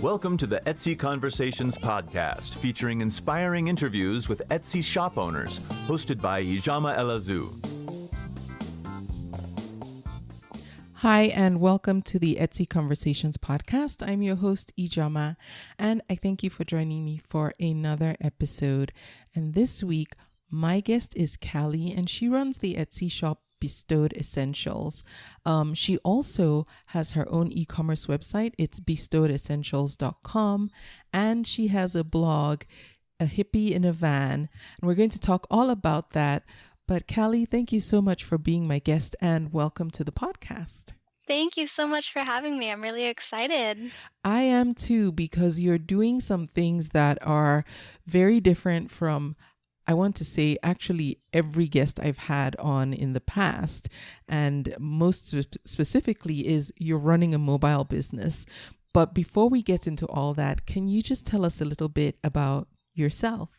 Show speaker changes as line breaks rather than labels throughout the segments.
Welcome to the Etsy Conversations podcast, featuring inspiring interviews with Etsy shop owners, hosted by Ijama Elazu.
Hi, and welcome to the Etsy Conversations podcast. I'm your host, Ijama, and I thank you for joining me for another episode. And this week, my guest is Callee, and she runs the Etsy shop Bestowed Essentials. She also has her own e-commerce website. It's bestowedessentials.com, and she has a blog, A Hippie in a Van, and we're going to talk all about that. But Callee, thank you so much for being my guest, and welcome to the podcast.
Thank you so much for having me. I'm really excited.
I am too, because you're doing some things that are very different from, I want to say, actually every guest I've had on in the past. And most specifically is you're running a mobile business. But before we get into all that, can you just tell us a little bit about yourself?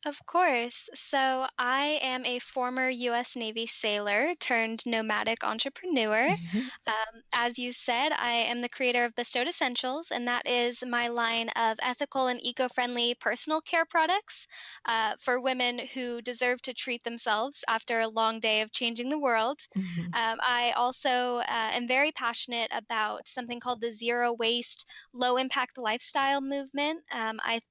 Of course. So I am a former U.S. Navy sailor turned nomadic entrepreneur. As you said, I am the creator of Bestowed Essentials, and that is my line of ethical and eco-friendly personal care products for women who deserve to treat themselves after a long day of changing the world. I also am very passionate about something called the zero waste, low impact lifestyle movement. I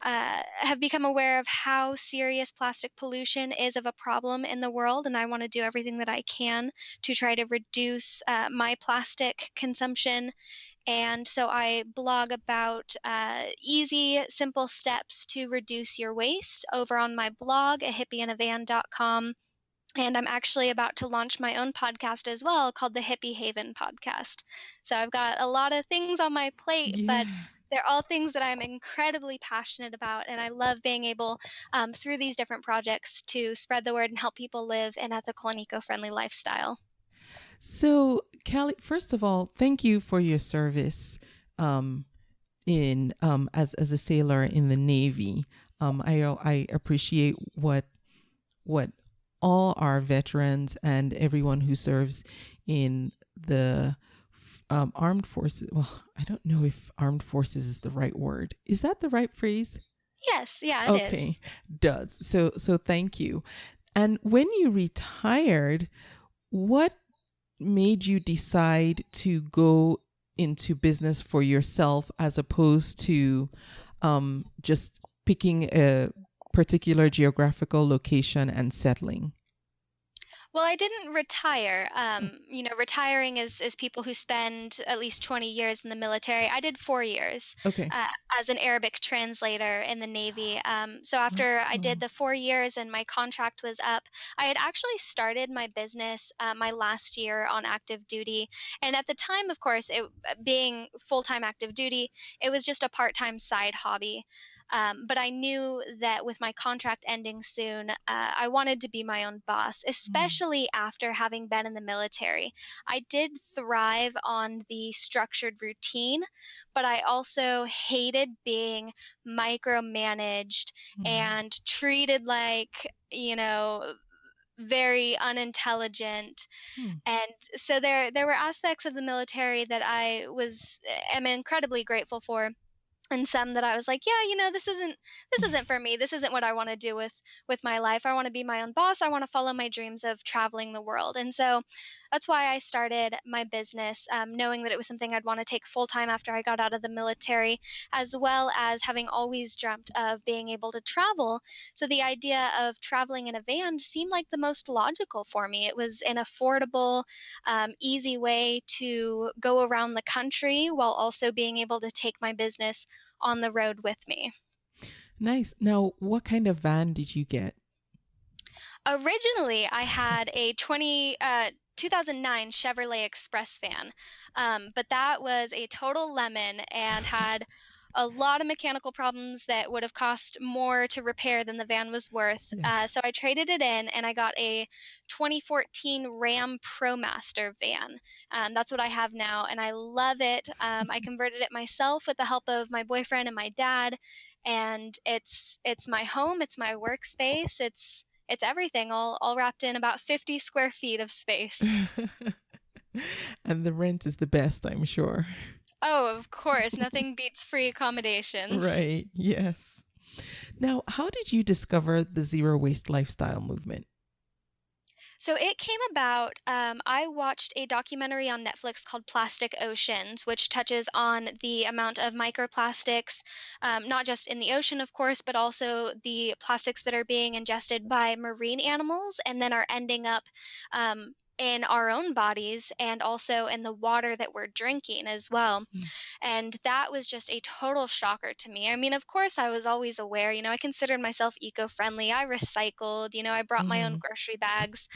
have become aware of how serious plastic pollution is of a problem in the world, and I want to do everything that I can to try to reduce my plastic consumption. And so I blog about easy, simple steps to reduce your waste over on my blog at hippieinavan.com. And I'm actually about to launch my own podcast as well called the Hippie Haven Podcast. So I've got a lot of things on my plate, but they're all things that I'm incredibly passionate about. And I love being able, through these different projects, to spread the word and help people live an ethical and eco-friendly lifestyle.
So, Callee, first of all, thank you for your service in as a sailor in the Navy. I appreciate what all our veterans and everyone who serves in the armed forces. Well, I don't know if armed forces is the right word. Is that the right phrase?
Yes, yeah, it is.
Okay, does. So thank you. And when you retired, what made you decide to go into business for yourself as opposed to just picking a particular geographical location and settling?
Well, I didn't retire. Retiring is people who spend at least 20 years in the military. I did 4 years
Okay.
as an Arabic translator in the Navy. So after I did the 4 years and my contract was up, I had actually started my business my last year on active duty. And at the time, of course, being full-time active duty, it was just a part-time side hobby. But I knew that with my contract ending soon, I wanted to be my own boss, especially after having been in the military. I did thrive on the structured routine, but I also hated being micromanaged and treated like, very unintelligent. And so there were aspects of the military that I am incredibly grateful for. And some that I was like, yeah, this isn't for me. This isn't what I want to do with my life. I want to be my own boss. I want to follow my dreams of traveling the world. And so that's why I started my business, knowing that it was something I'd want to take full time after I got out of the military, as well as having always dreamt of being able to travel. So the idea of traveling in a van seemed like the most logical for me. It was an affordable, easy way to go around the country while also being able to take my business on the road with me.
Nice. Now, what kind of van did you get?
Originally, I had a 2009 Chevrolet Express van, but that was a total lemon and had a lot of mechanical problems that would have cost more to repair than the van was worth. So I traded it in and I got a 2014 Ram ProMaster van. That's what I have now, and I love it. I converted it myself with the help of my boyfriend and my dad, and it's my home, it's my workspace, it's everything all wrapped in about 50 square feet of space.
And the rent is the best, I'm sure.
Oh, of course. Nothing beats free accommodations.
Right. Yes. Now, how did you discover the zero waste lifestyle movement?
So it came about. I watched a documentary on Netflix called Plastic Oceans, which touches on the amount of microplastics, not just in the ocean, of course, but also the plastics that are being ingested by marine animals and then are ending up in our own bodies and also in the water that we're drinking as well.
Mm.
And that was just a total shocker to me. I mean, of course, I was always aware, I considered myself eco friendly. I recycled, I brought my own
Mm-hmm.
grocery bags.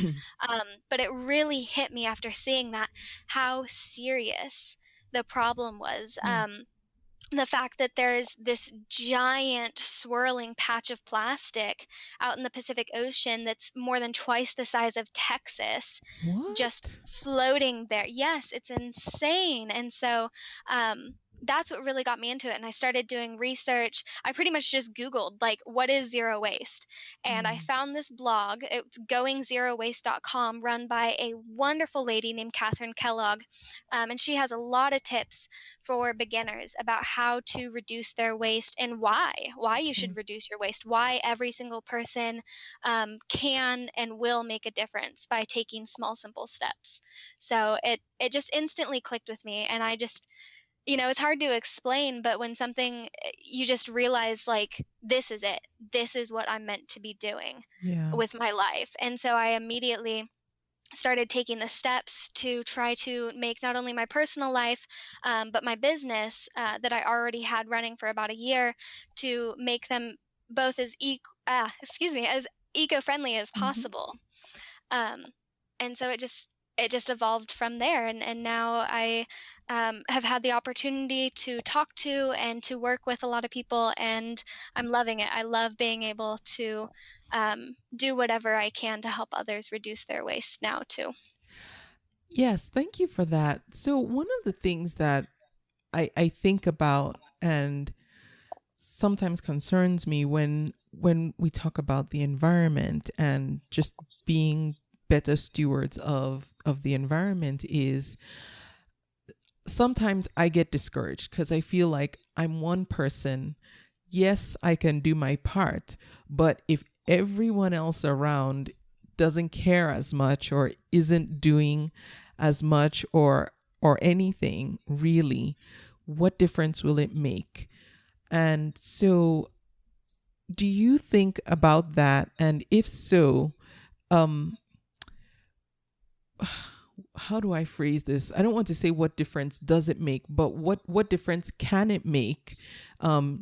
But it really hit me after seeing that how serious the problem was.
Mm.
The fact that there's this giant swirling patch of plastic out in the Pacific Ocean that's more than twice the size of Texas just
What?
floating there. Yes, it's insane. And so that's what really got me into it. And I started doing research. I pretty much just Googled, like, what is zero waste? And I
Mm.
found this blog. It's goingzerowaste.com, run by a wonderful lady named Catherine Kellogg. And she has a lot of tips for beginners about how to reduce their waste and why you
Okay.
should reduce your waste, why every single person can and will make a difference by taking small, simple steps. So it just instantly clicked with me, and I just, it's hard to explain, but when something you just realize, like, this is it. This is what I'm meant to be doing
Yeah.
with my life. And so I immediately started taking the steps to try to make not only my personal life, but my business that I already had running for about a year, to make them both as eco-friendly as
Mm-hmm.
possible. Um, and so it just evolved from there, and now I have had the opportunity to talk to and to work with a lot of people, and I'm loving it. I love being able to do whatever I can to help others reduce their waste now too.
Yes, thank you for that. So, one of the things that I think about and sometimes concerns me when we talk about the environment and just being better stewards of the environment is sometimes I get discouraged because I feel like I'm one person. Yes, I can do my part, but if everyone else around doesn't care as much or isn't doing as much or anything really, what difference will it make? And so do you think about that? And if so, um how do I phrase this? I don't want to say what difference does it make, but what difference can it make?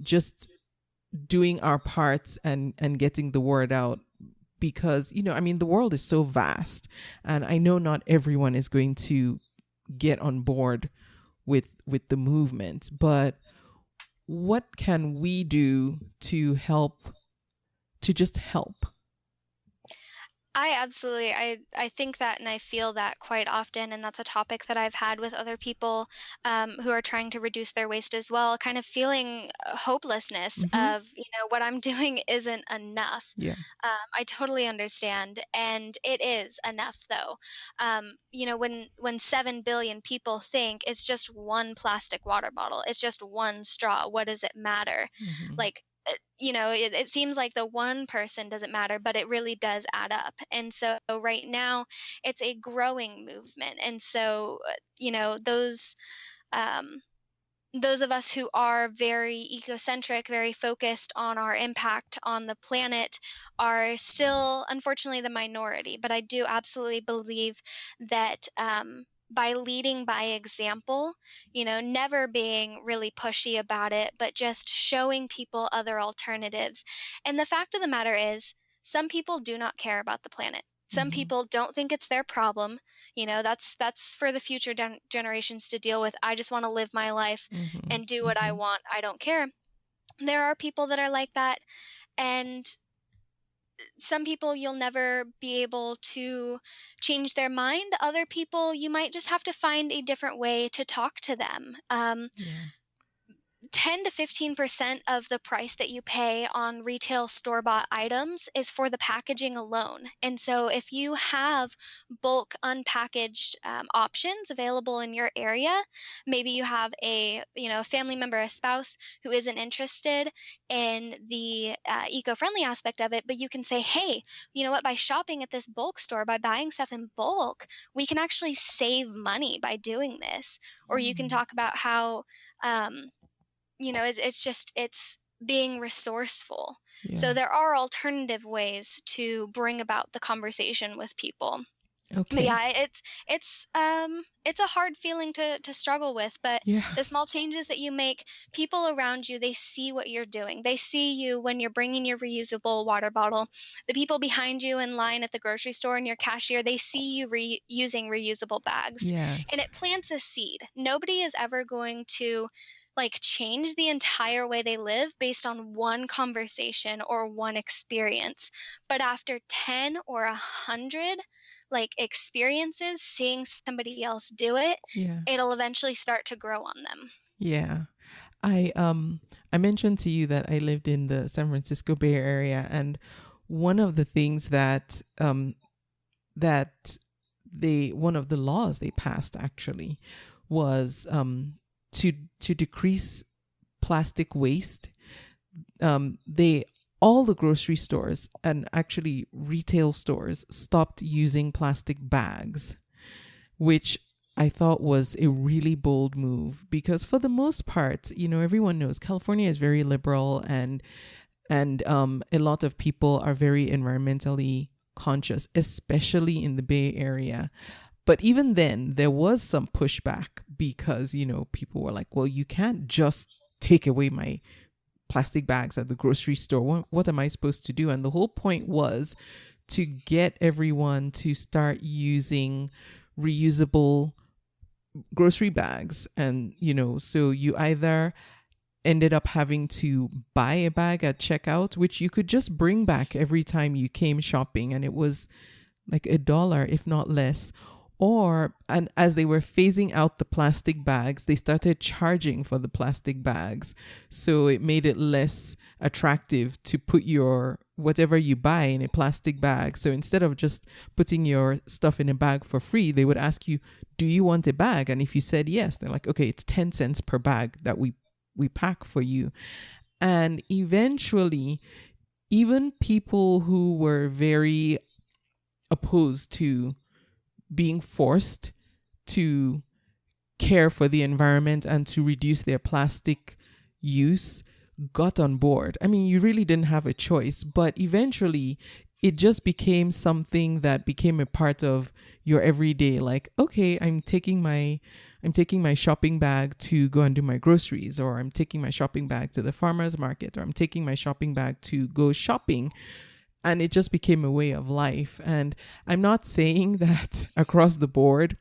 Just doing our parts and getting the word out, because I mean the world is so vast, and I know not everyone is going to get on board with the movement, but what can we do to help, to just help?
I think that, and I feel that quite often, and that's a topic that I've had with other people who are trying to reduce their waste as well, kind of feeling hopelessness
Mm-hmm.
of, what I'm doing isn't enough.
Yeah.
I totally understand, and it is enough though. When 7 billion people think it's just one plastic water bottle, it's just one straw, what does it matter?
Mm-hmm.
Like, it seems like the one person doesn't matter, but it really does add up. And so right now, it's a growing movement. And so, um, those of us who are very ecocentric, very focused on our impact on the planet, are still, unfortunately, the minority. But I do absolutely believe that by leading by example, never being really pushy about it, but just showing people other alternatives. And the fact of the matter is, some people do not care about the planet. Some
Mm-hmm.
people don't think it's their problem. That's for the future generations to deal with. I just want to live my life
Mm-hmm.
and do what I
Mm-hmm.
want. I don't care. There are people that are like that, and some people you'll never be able to change their mind. Other people, you might just have to find a different way to talk to them.
Yeah.
10 to 15% of the price that you pay on retail store-bought items is for the packaging alone. And so if you have bulk unpackaged options available in your area, maybe you have a family member, a spouse who isn't interested in the eco-friendly aspect of it, but you can say, hey, you know what, by shopping at this bulk store, by buying stuff in bulk, we can actually save money by doing this. Or you can
Mm.
talk about how um, it's being resourceful. So
Yeah.
there are alternative ways to bring about the conversation with people. But
Okay.
yeah, it's a hard feeling to struggle with, but
Yeah.
the small changes that you make, people around you, they see what you're doing. They see you when you're bringing your reusable water bottle. The people behind you in line at the grocery store and your cashier, they see you using reusable bags. And
Yes.
it plants a seed. Nobody is ever going to like change the entire way they live based on one conversation or one experience. But after 10 or 100 like experiences, seeing somebody else do it,
Yeah.
it'll eventually start to grow on them.
Yeah. I mentioned to you that I lived in the San Francisco Bay Area, and one of the things that one of the laws they passed actually was to decrease plastic waste. They all the grocery stores and actually retail stores stopped using plastic bags, which I thought was a really bold move, because for the most part, everyone knows California is very liberal, and a lot of people are very environmentally conscious, especially in the Bay Area. But even then, there was some pushback because, people were like, well, you can't just take away my plastic bags at the grocery store. What am I supposed to do? And the whole point was to get everyone to start using reusable grocery bags. And, so you either ended up having to buy a bag at checkout, which you could just bring back every time you came shopping, and it was like $1, if not less. And as they were phasing out the plastic bags, they started charging for the plastic bags. So it made it less attractive to put your whatever you buy in a plastic bag. So instead of just putting your stuff in a bag for free, they would ask you, do you want a bag? And if you said yes, they're like, okay, it's 10 cents per bag that we pack for you. And eventually, even people who were very opposed to being forced to care for the environment and to reduce their plastic use got on board. I mean, you really didn't have a choice, but eventually it just became something that became a part of your everyday. Like, okay, I'm taking my shopping bag to go and do my groceries, or I'm taking my shopping bag to the farmer's market, or I'm taking my shopping bag to go shopping. And it just became a way of life. And I'm not saying that across the board,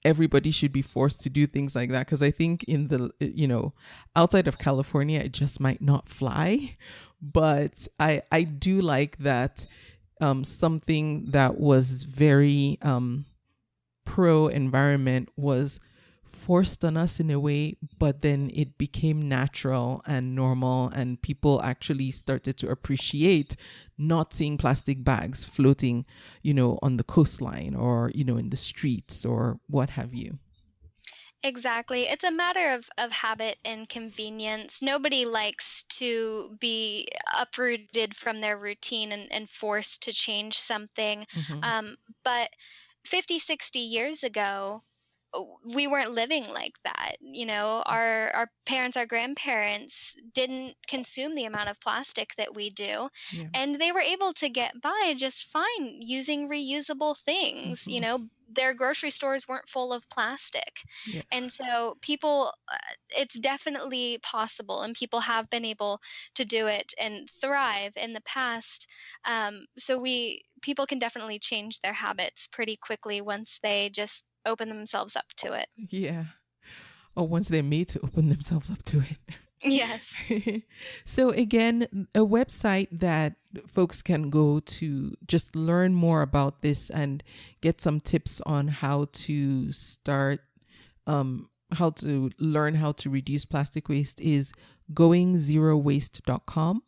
everybody should be forced to do things like that, because I think outside of California, it just might not fly. But I do like that something that was very pro-environment was forced on us in a way, but then it became natural and normal, and people actually started to appreciate not seeing plastic bags floating, on the coastline or, in the streets or what have you.
Exactly. It's a matter of habit and convenience. Nobody likes to be uprooted from their routine and forced to change something.
Mm-hmm.
But 50, 60 years ago, we weren't living like that. Our parents, our grandparents didn't consume the amount of plastic that we do,
Yeah.
and they were able to get by just fine using reusable things.
Mm-hmm.
Their grocery stores weren't full of plastic.
Yeah.
And so people, it's definitely possible, and people have been able to do it and thrive in the past. So people can definitely change their habits pretty quickly once they just open themselves up to it.
Yeah. Or once they're made to open themselves up to
Yes.
it. So again, a website that folks can go to just learn more about this and get some tips on how to start learn how to reduce plastic waste is goingzerowaste.com.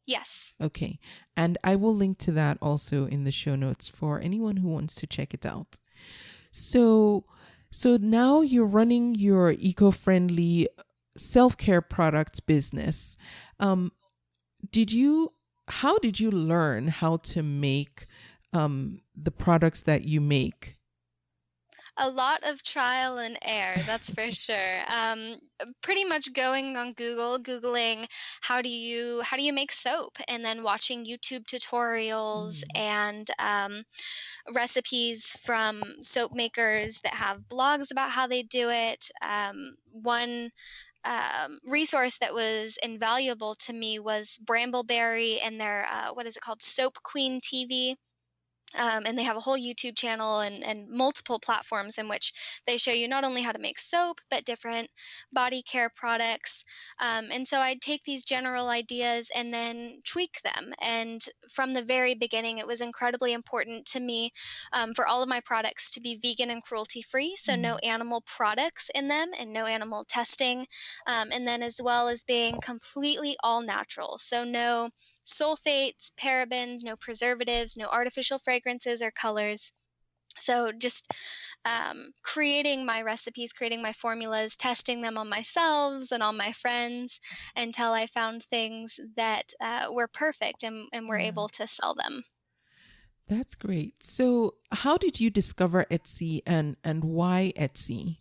Yes.
Okay. And I will link to that also in the show notes for anyone who wants to check it out. So now you're running your eco-friendly self-care products business. How did you learn how to make the products that you make?
A lot of trial and error, that's for sure. Pretty much going on Googling how do you make soap, and then watching YouTube tutorials and recipes from soap makers that have blogs about how they do it. One resource that was invaluable to me was Brambleberry and their what is it called, Soap Queen TV. And they have a whole YouTube channel and multiple platforms in which they show you not only how to make soap, but different body care products. And so I'd take these general ideas and then tweak them. And from the very beginning, it was incredibly important to me for all of my products to be vegan and cruelty free. So no animal products in them and no animal testing. And then as well as being completely all natural. So no sulfates, parabens, no preservatives, no artificial fragrances or colors. So just creating my recipes, creating my formulas, testing them on myself and on my friends until I found things that were perfect and were able to sell them.
That's great. So how did you discover Etsy and why Etsy?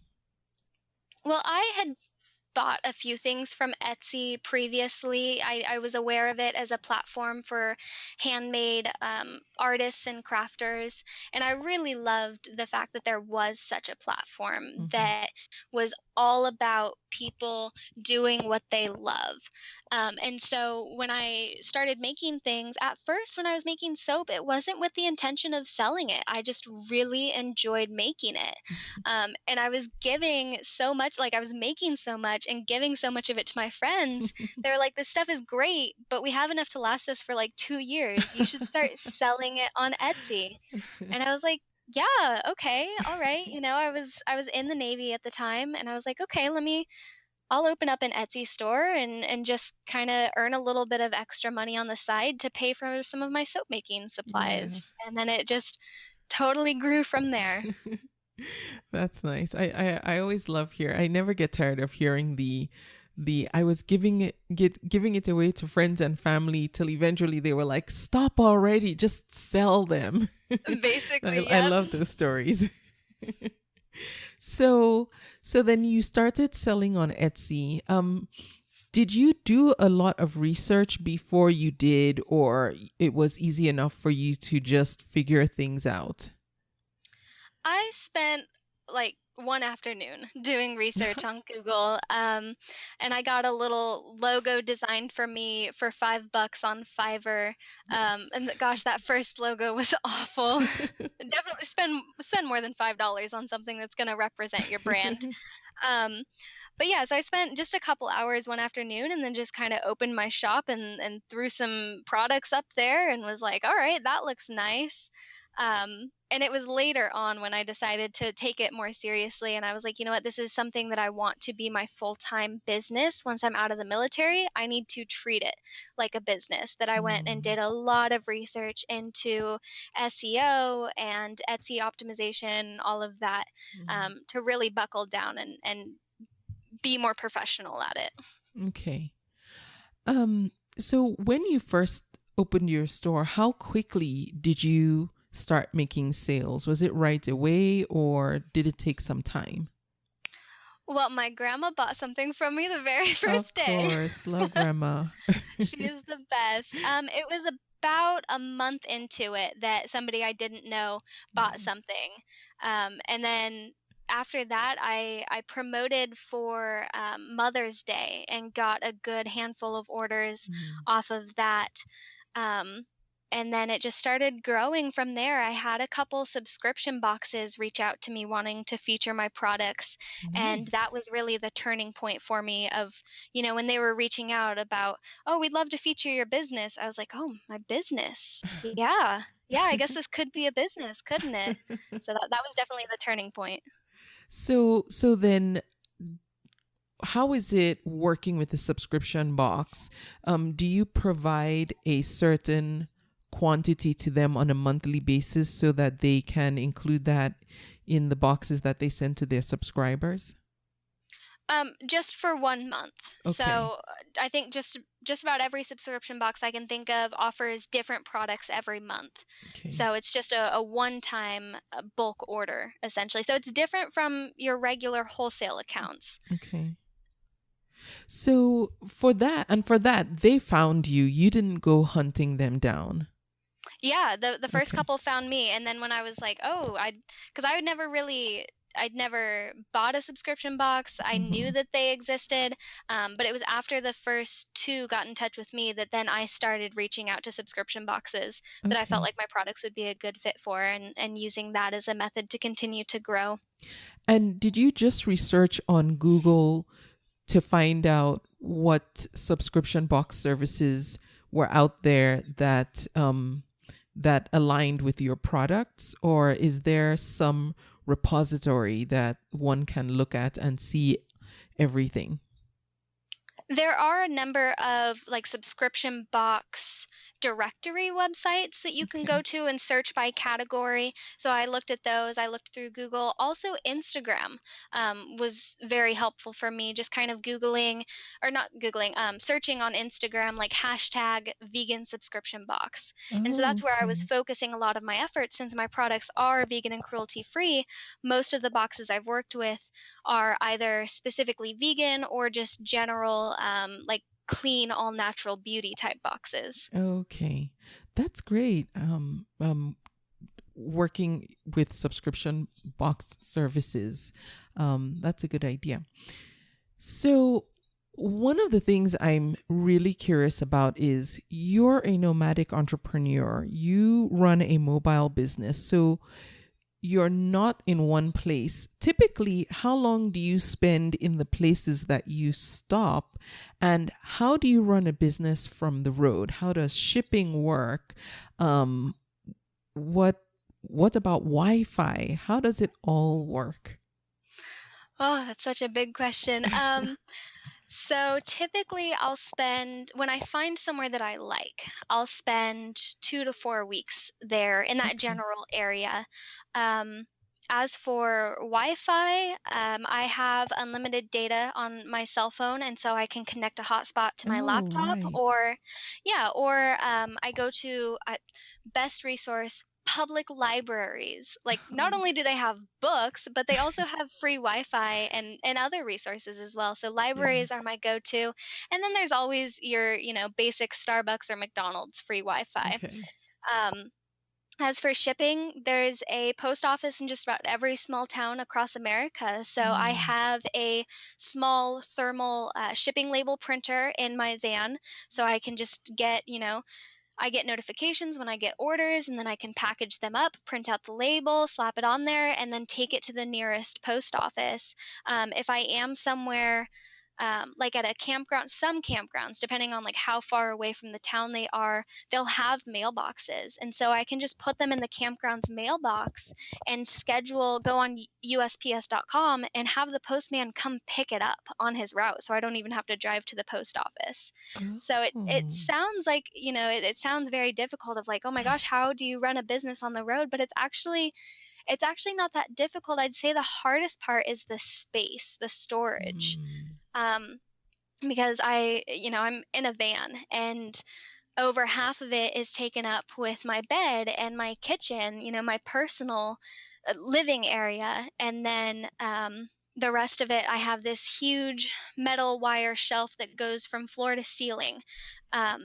Well, I had bought a few things from Etsy previously. I was aware of it as a platform for handmade artists and crafters. And I really loved the fact that there was such a platform that was all about people doing what they love. And so when I started making things, at first, when I was making soap, it wasn't with the intention of selling it. I just really enjoyed making it. And I was giving so much, like I was making so much and giving so much of it to my friends. They were like, this stuff is great, but we have enough to last us for like 2 years. You should start selling it on Etsy. And I was like, yeah, okay, all right. I was in the Navy at the time, and I was like, okay, I'll open up an Etsy store and just kind of earn a little bit of extra money on the side to pay for some of my soap making supplies. And then it just totally grew from there.
That's nice. I always love I never get tired of hearing the I was giving it away to friends and family till eventually they were like, stop already, just sell them.
Basically,
I love those stories. So then you started selling on Etsy. Did you do a lot of research before you did, or it was easy enough for you to just figure things out?
I spent like one afternoon doing research on Google, and I got a little logo designed for me for $5 on Fiverr. And gosh, that first logo was awful. Definitely spend more than $5 on something that's going to represent your brand. But yeah, so I spent just a couple hours one afternoon and then just kind of opened my shop and threw some products up there and was like, all right, that looks nice. And it was later on when I decided to take it more seriously. And I was like, you know what, this is something that I want to be my full-time business. Once I'm out of the military, I need to treat it like a business. That I went and did a lot of research into SEO and Etsy optimization, all of that, to really buckle down and be more professional at it.
Okay. So when you first opened your store, how quickly did you start making sales? Was it right away or did it take some time?
Well, my grandma bought something from me the very first day.
Of course, love grandma.
She is the best. It was about a month into it that somebody I didn't know bought something. And then after that, I promoted for Mother's Day and got a good handful of orders off of that. And then it just started growing from there. I had a couple subscription boxes reach out to me wanting to feature my products. And that was really the turning point for me of, when they were reaching out about, oh, we'd love to feature your business. I was like, oh, my business. Yeah, I guess this could be a business, couldn't it? So that was definitely the turning point.
So then how is it working with the subscription box? Do you provide a certain quantity to them on a monthly basis so that they can include that in the boxes that they send to their subscribers?
Just for 1 month. So
Okay.
I think just about every subscription box I can think of offers different products every month.
Okay.
So it's just a one-time bulk order essentially. So it's different from your regular wholesale accounts.
Okay. So for that, they found you. You didn't go hunting them down.
Yeah, the first
Okay.
couple found me, and then when I was like, oh, because I'd never bought a subscription box. I knew
Mhm.
that they existed, but it was after the first two got in touch with me that then I started reaching out to subscription boxes that I felt
Okay.
like my products would be a good fit for, and using that as a method to continue to grow.
And did you just research on Google to find out what subscription box services were out there that aligned with your products, or is there some repository that one can look at and see everything?
There are a number of like subscription box directory websites that you can go
Okay.
to and search by category. So I looked at those. I looked through Google. Also, Instagram was very helpful for me, just kind of Googling or not Googling, searching on Instagram like hashtag vegan subscription box. And so
Oh,
that's where I was
okay.
focusing a lot of my efforts since my products are vegan and cruelty free. Most of the boxes I've worked with are either specifically vegan or just general, like clean, all natural beauty type boxes.
Okay. That's great. Working with subscription box services. That's a good idea. So, one of the things I'm really curious about is you're a nomadic entrepreneur. You run a mobile business. So, you're not in one place. Typically, how long do you spend in the places that you stop? And how do you run a business from the road? How does shipping work? Um, what what about Wi-Fi? How does it all work?
Oh, that's such a big question. So typically, I'll spend, when I find somewhere that I like, I'll spend 2 to 4 weeks there in that
Okay.
general area. Um, as for Wi-Fi, I have unlimited data on my cell phone, and so I can connect a hotspot to my
Oh,
laptop,
right.
or yeah, or I go to best resource. Public libraries. Like, not only do they have books, but they also have free Wi-Fi and other resources as well. So
Yeah.
libraries are my go-to. And then there's always your, basic Starbucks or McDonald's free Wi-Fi.
Okay.
Um, as for shipping, there's a post office in just about every small town across America. So I
Mm.
have a small thermal shipping label printer in my van. So I can just get, I get notifications when I get orders, and then I can package them up, print out the label, slap it on there, and then take it to the nearest post office. If I am somewhere, like at a campground, some campgrounds, depending on like how far away from the town they are, they'll have mailboxes, and so I can just put them in the campground's mailbox and go on USPS.com and have the postman come pick it up on his route, so I don't even have to drive to the post office. So it
Oh.
sounds like, it sounds very difficult of like, oh my gosh, how do you run a business on the road? But it's actually not that difficult. I'd say the hardest part is the space, the storage.
Mm.
Um, because I'm in a van, and over half of it is taken up with my bed and my kitchen, my personal living area. And then the rest of it, I have this huge metal wire shelf that goes from floor to ceiling.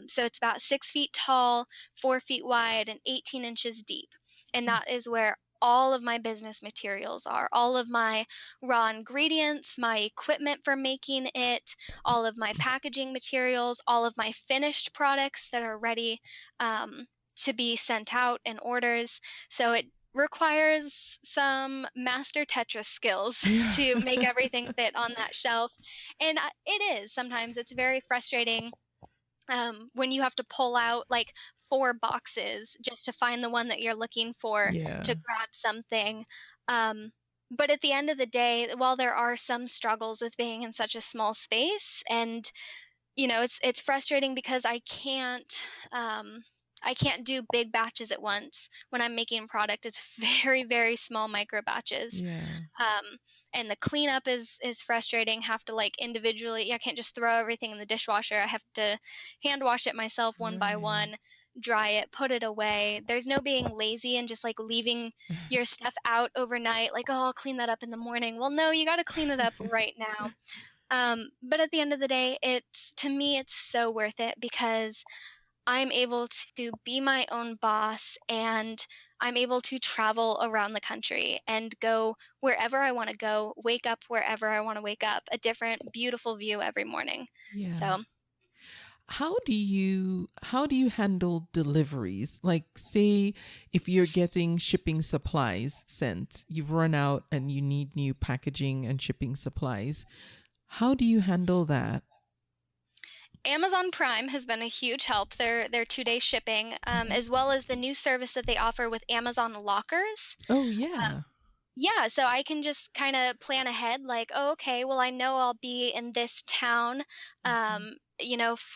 So it's about 6 feet tall, 4 feet wide, and 18 inches deep. And that is where all of my business materials are, all of my raw ingredients, my equipment for making it, all of my packaging materials, all of my finished products that are ready to be sent out in orders. So it requires some master Tetris skills
Yeah.
to make everything fit on that shelf. And it is sometimes it's very frustrating when you have to pull out like 4 boxes just to find the one that you're looking for
Yeah.
to grab something. Um, But at the end of the day, while there are some struggles with being in such a small space, and it's frustrating because I can't do big batches at once when I'm making product. It's very, very small micro batches.
Yeah.
Um, and the cleanup is frustrating. Have to like individually, I can't just throw everything in the dishwasher. I have to hand wash it myself one by
Right.
one, dry it, put it away. There's no being lazy and just like leaving your stuff out overnight, like, oh, I'll clean that up in the morning. Well, no, you got to clean it up right now. But at the end of the day, to me, it's so worth it because I'm able to be my own boss, and I'm able to travel around the country and go wherever I want to go, wake up wherever I want to wake up, a different beautiful view every morning.
Yeah.
So,
How do you handle deliveries? Like, say if you're getting shipping supplies sent, you've run out and you need new packaging and shipping supplies. How do you handle that?
Amazon Prime has been a huge help. Their 2-day shipping,
Mhm.
as well as the new service that they offer with Amazon Lockers.
Oh,
Uh,
yeah.
Yeah, so I can just kind of plan ahead, like, oh, okay, well, I know I'll be in this town,
Mhm.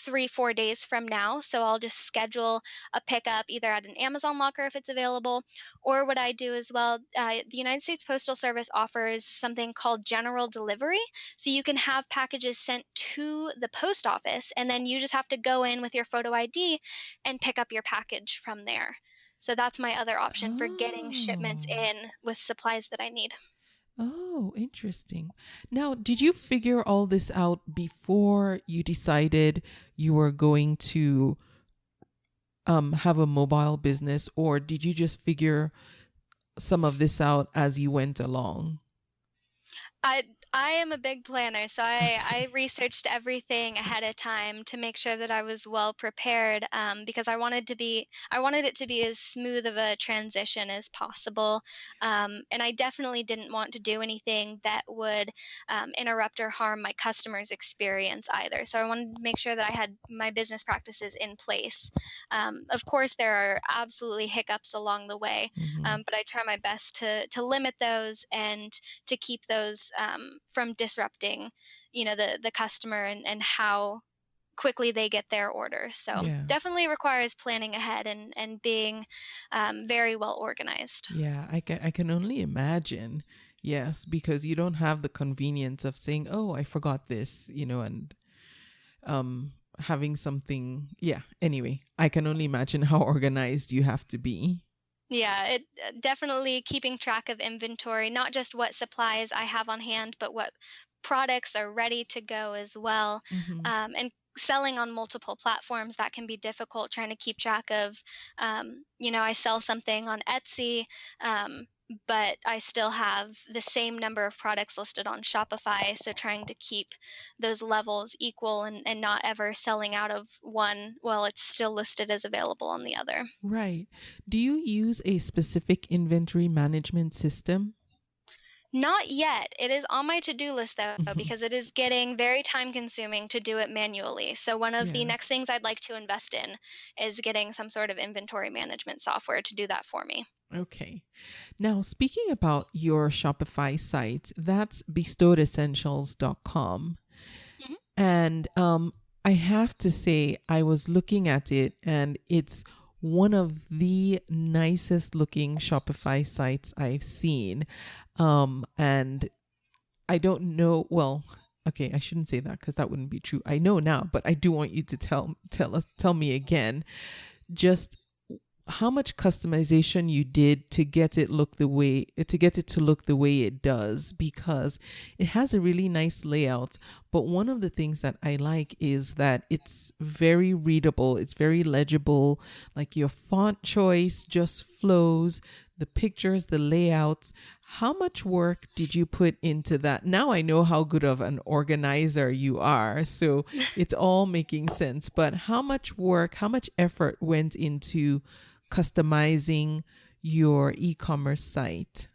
3, 4 days from now. So I'll just schedule a pickup either at an Amazon locker if it's available, or what I do as well. The United States Postal Service offers something called general delivery. So you can have packages sent to the post office, and then you just have to go in with your photo ID and pick up your package from there. So that's my other option for getting shipments
Oh.
in with supplies that I need.
Oh, interesting. Now, did you figure all this out before you decided you were going to have a mobile business, or did you just figure some of this out as you went along?
I I am a big planner, so I
Okay.
researched everything ahead of time to make sure that I was well prepared, because I wanted it to be as smooth of a transition as possible, and I definitely didn't want to do anything that would interrupt or harm my customers' experience either. So I wanted to make sure that I had my business practices in place. Of course, there are absolutely hiccups along the way,
Hmm.
but I try my best to limit those and to keep those from disrupting, the customer and how quickly they get their order. So
Yeah.
definitely requires planning ahead and being very well organized.
Yeah, I can only imagine. Yes, because you don't have the convenience of saying, "Oh, I forgot this," and having something. Yeah. Anyway, I can only imagine how organized you have to be.
Yeah, it definitely keeping track of inventory, not just what supplies I have on hand, but what products are ready to go as well.
Hmm.
And selling on multiple platforms, that can be difficult trying to keep track of. I sell something on Etsy, um, but I still have the same number of products listed on Shopify. So trying to keep those levels equal and not ever selling out of one while it's still listed as available on the other.
Right. Do you use a specific inventory management system?
Not yet. It is on my to-do list though,
Hmm.
because it is getting very time consuming to do it manually. So one of the
Yeah.
next things I'd like to invest in is getting some sort of inventory management software to do that for me.
Okay. Now, speaking about your Shopify site, that's bestowedessentials.com.
Mhm.
And I have to say, I was looking at it and it's one of the nicest looking Shopify sites I've seen. And I don't know, well, okay, I shouldn't say that because that wouldn't be true. I know now, but I do want you to tell me again just how much customization you did to get it to look the way it does, because it has a really nice layout. But one of the things that I like is that it's very readable, it's very legible, like your font choice just flows, the pictures, the layouts. How much work did you put into that? Now I know how good of an organizer you are, so it's all making sense. But how much work, how much effort went into customizing your e-commerce site?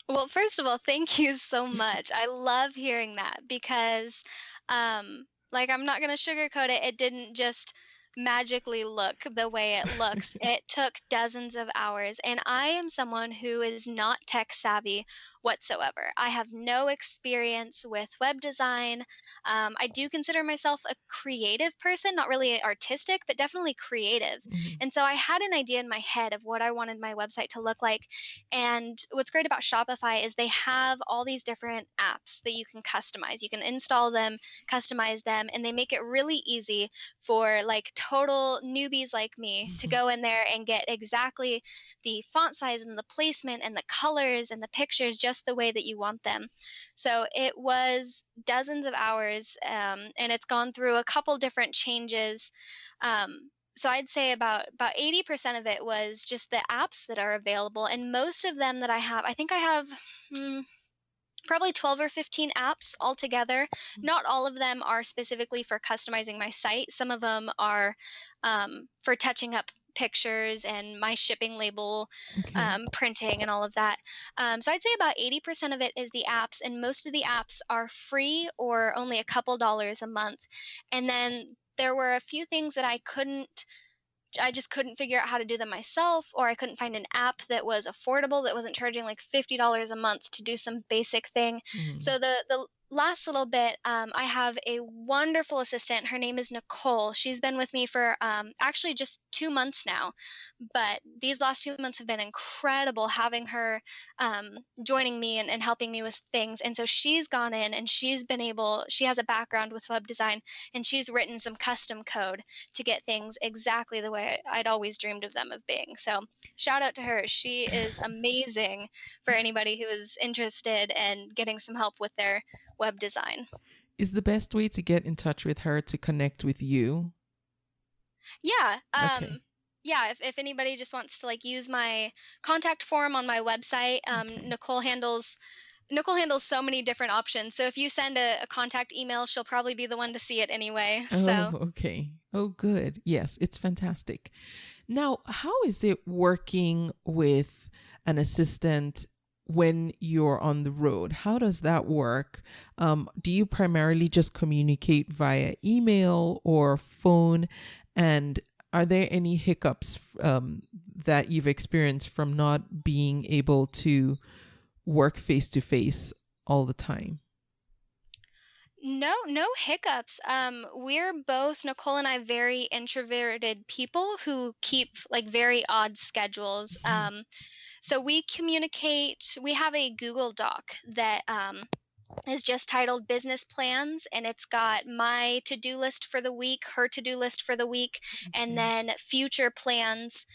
Well, first of all, thank you so much. I love hearing that because, like, I'm not going to sugarcoat it. It didn't just magically look the way it looks. It took dozens of hours. And I am someone who is not tech savvy whatsoever. I have no experience with web design. I do consider myself a creative person, not really artistic, but definitely creative.
Mhm.
And so I had an idea in my head of what I wanted my website to look like. And what's great about Shopify is they have all these different apps that you can customize. You can install them, customize them, and they make it really easy for like total newbies like me to
Mhm.
go in there and get exactly the font size and the placement and the colors and the pictures just the way that you want them. So it was dozens of hours, and it's gone through a couple different changes. So I'd say about 80% of it was just the apps that are available, and most of them that I have, I think I have mm, probably 12 or 15 apps altogether. Not all of them are specifically for customizing my site. Some of them are for touching up pictures and my shipping label
Okay.
printing and all of that. So I'd say about 80% of it is the apps, and most of the apps are free or only a couple dollars a month. And then there were a few things that I just couldn't figure out how to do them myself, or I couldn't find an app that was affordable that wasn't charging like $50 a month to do some basic thing.
Mhm.
So the last little bit, I have a wonderful assistant. Her name is Nicole. She's been with me for actually just 2 months now, but these last 2 months have been incredible having her joining me and helping me with things. And so she's gone in and she has a background with web design, and she's written some custom code to get things exactly the way I'd always dreamed of them of being. So shout out to her. She is amazing for anybody who is interested in getting some help with their web design.
Is the best way to get in touch with her to connect with you?
Yeah.
Okay.
Yeah, if anybody just wants to like use my contact form on my website,
Okay.
Nicole handles so many different options. So if you send a contact email, she'll probably be the one to see it anyway.
Oh,
So
okay. Oh, good. Yes, it's fantastic. Now, how is it working with an assistant when you're on the road? How does that work? Do you primarily just communicate via email or phone? And are there any hiccups that you've experienced from not being able to work face to face all the time?
no hiccups. We're both, Nicole and I, very introverted people who keep like very odd schedules.
Mhm.
So we communicate. We have a Google Doc that is just titled business plans, and it's got my to-do list for the week, her to-do list for the week, and
Okay.
then future plans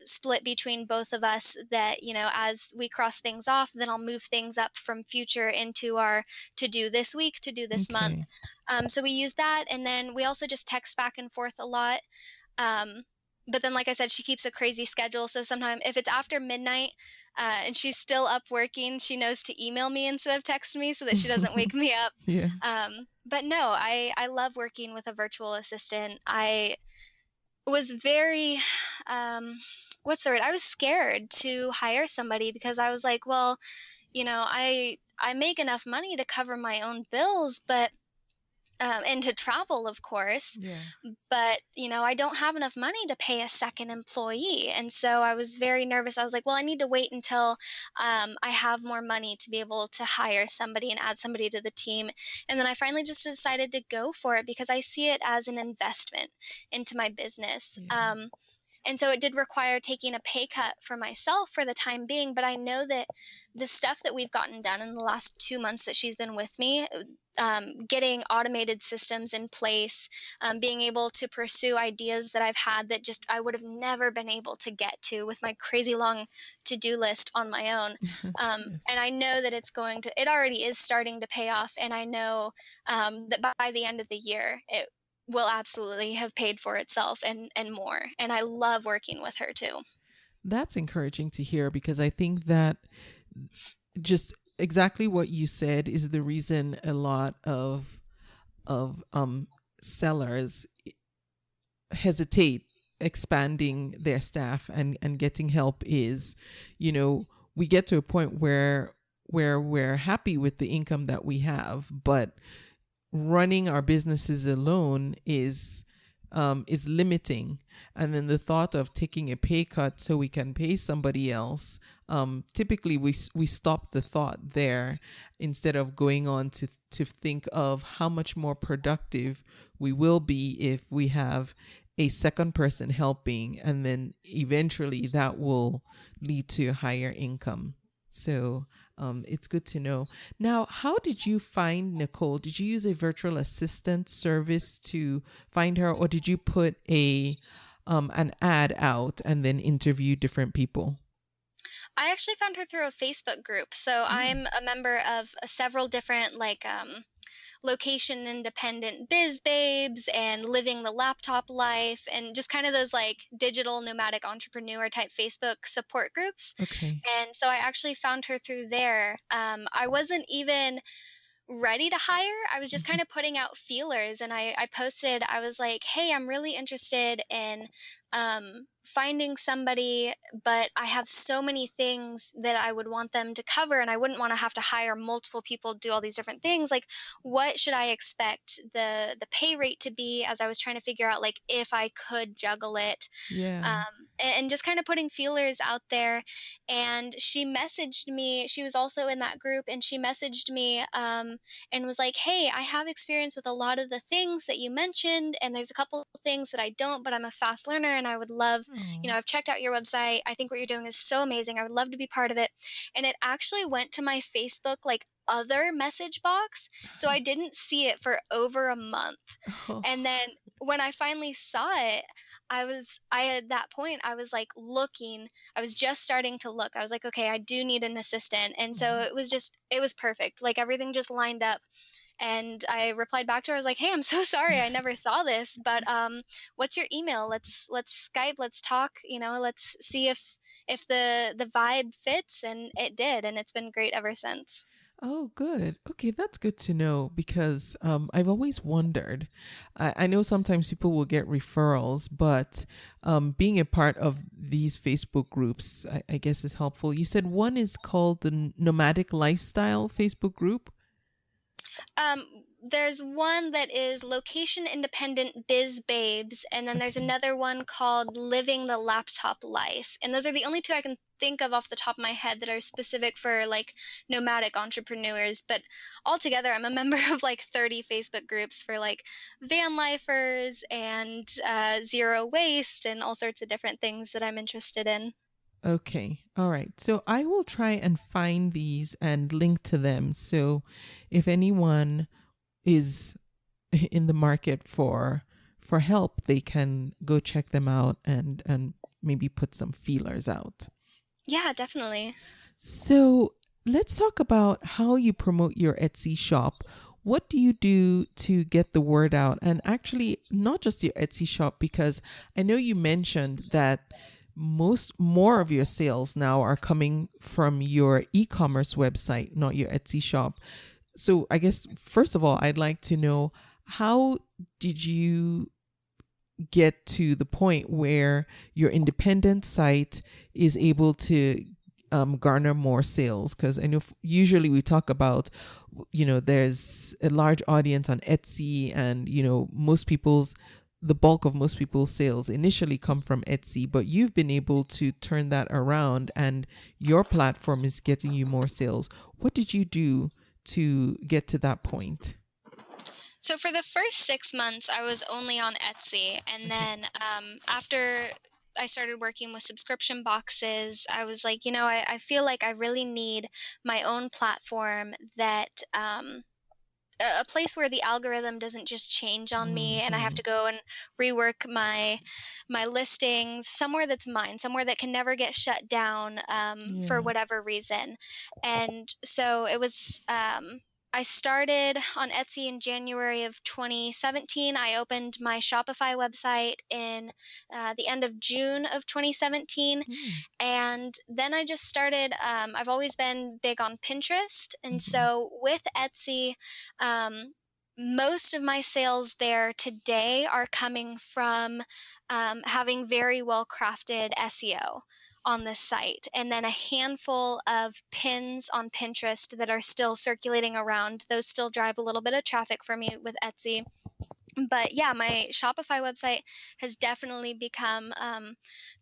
split between both of us that, as we cross things off, then I'll move things up from future into our to do this week, to do this month.
Okay.
So we use that, and then we also just text back and forth a lot. um, but then, like I said, she keeps a crazy schedule. So sometimes, if it's after midnight and she's still up working, she knows to email me instead of text me so that she doesn't wake me up.
Yeah.
But no, I love working with a virtual assistant. I was very, what's the word? I was scared to hire somebody because I was like, well, I make enough money to cover my own bills, but and to travel, of course,
Yeah.
but I don't have enough money to pay a second employee. And so I was very nervous. I was like, well, I need to wait until I have more money to be able to hire somebody and add somebody to the team. And then I finally just decided to go for it because I see it as an investment into my business.
Yeah.
And so it did require taking a pay cut for myself for the time being, but I know that the stuff that we've gotten done in the last 2 months that she's been with me, getting automated systems in place, being able to pursue ideas that I've had that just I would have never been able to get to with my crazy long to-do list on my own.
Yes.
And I know that it already is starting to pay off. And I know that by the end of the year, it will absolutely have paid for itself and more. And I love working with her too.
That's encouraging to hear because I think that just exactly what you said is the reason a lot of sellers hesitate expanding their staff and getting help is, we get to a point where we're happy with the income that we have, but running our businesses alone is limiting. And then the thought of taking a pay cut so we can pay somebody else typically we stop the thought there instead of going on to think of how much more productive we will be if we have a second person helping, and then eventually that will lead to a higher income. So it's good to know. Now, how did you find Nicole? Did you use a virtual assistant service to find her, or did you put an ad out and then interview different people?
I actually found her through a Facebook group. So I'm a member of several different location independent biz babes and living the laptop life and just kind of those like digital nomadic entrepreneur type Facebook support groups.
Okay.
And so I actually found her through there. I wasn't even ready to hire. I was just kind of putting out feelers, and I posted, I was like, hey, I'm really interested in finding somebody, but I have so many things that I would want them to cover, and I wouldn't want to have to hire multiple people to do all these different things. Like, what should I expect the pay rate to be, as I was trying to figure out like if I could juggle it.
Yeah.
And just kind of putting feelers out there. And she messaged me. She was also in that group, and she messaged me and was like, hey, I have experience with a lot of the things that you mentioned, and there's a couple of things that I don't, but I'm a fast learner and I would love,
Oh.
I've checked out your website. I think what you're doing is so amazing. I would love to be part of it. And it actually went to my Facebook like other message box. So I didn't see it for over a month.
Oh.
And then when I finally saw it, at that point, I was like looking, I was just starting to look. I was like, okay, I do need an assistant. And so it was perfect. Like everything just lined up. And I replied back to her. I was like, hey, I'm so sorry. I never saw this, but what's your email? Let's Skype, let's talk, let's see if the vibe fits. And it did. And it's been great ever since.
Oh, good. Okay, that's good to know because I've always wondered. I know sometimes people will get referrals, but being a part of these Facebook groups, I guess, is helpful. You said one is called the Nomadic Lifestyle Facebook group.
There's one that is location independent biz babes, and then there's another one called living the laptop life. And those are the only two I can think of off the top of my head that are specific for like nomadic entrepreneurs. But altogether, I'm a member of like 30 Facebook groups for like vanlifers and zero waste and all sorts of different things that I'm interested in.
Okay. All right. So I will try and find these and link to them. So if anyone is in the market for help, they can go check them out and maybe put some feelers out.
Yeah, definitely.
So let's talk about how you promote your Etsy shop. What do you do to get the word out? And actually, not just your Etsy shop, because I know you mentioned that more of your sales now are coming from your e-commerce website, not your Etsy shop. So I guess, first of all, I'd like to know, how did you get to the point where your independent site is able to garner more sales? Because I know usually we talk about, there's a large audience on Etsy, and, the bulk of most people's sales initially come from Etsy, but you've been able to turn that around and your platform is getting you more sales. What did you do to get to that point?
So for the first 6 months, I was only on Etsy. And then after I started working with subscription boxes, I was like, I feel like I really need my own platform that a place where the algorithm doesn't just change on me and I have to go and rework my listings, somewhere that's mine, somewhere that can never get shut down for whatever reason. And so it was I started on Etsy in January of 2017. I opened my Shopify website in the end of June of 2017. And then I just started, I've always been big on Pinterest. And so with Etsy, most of my sales there today are coming from having very well crafted SEO on this site, and then a handful of pins on Pinterest that are still circulating around. Those still drive a little bit of traffic for me with Etsy. But yeah, my Shopify website has definitely become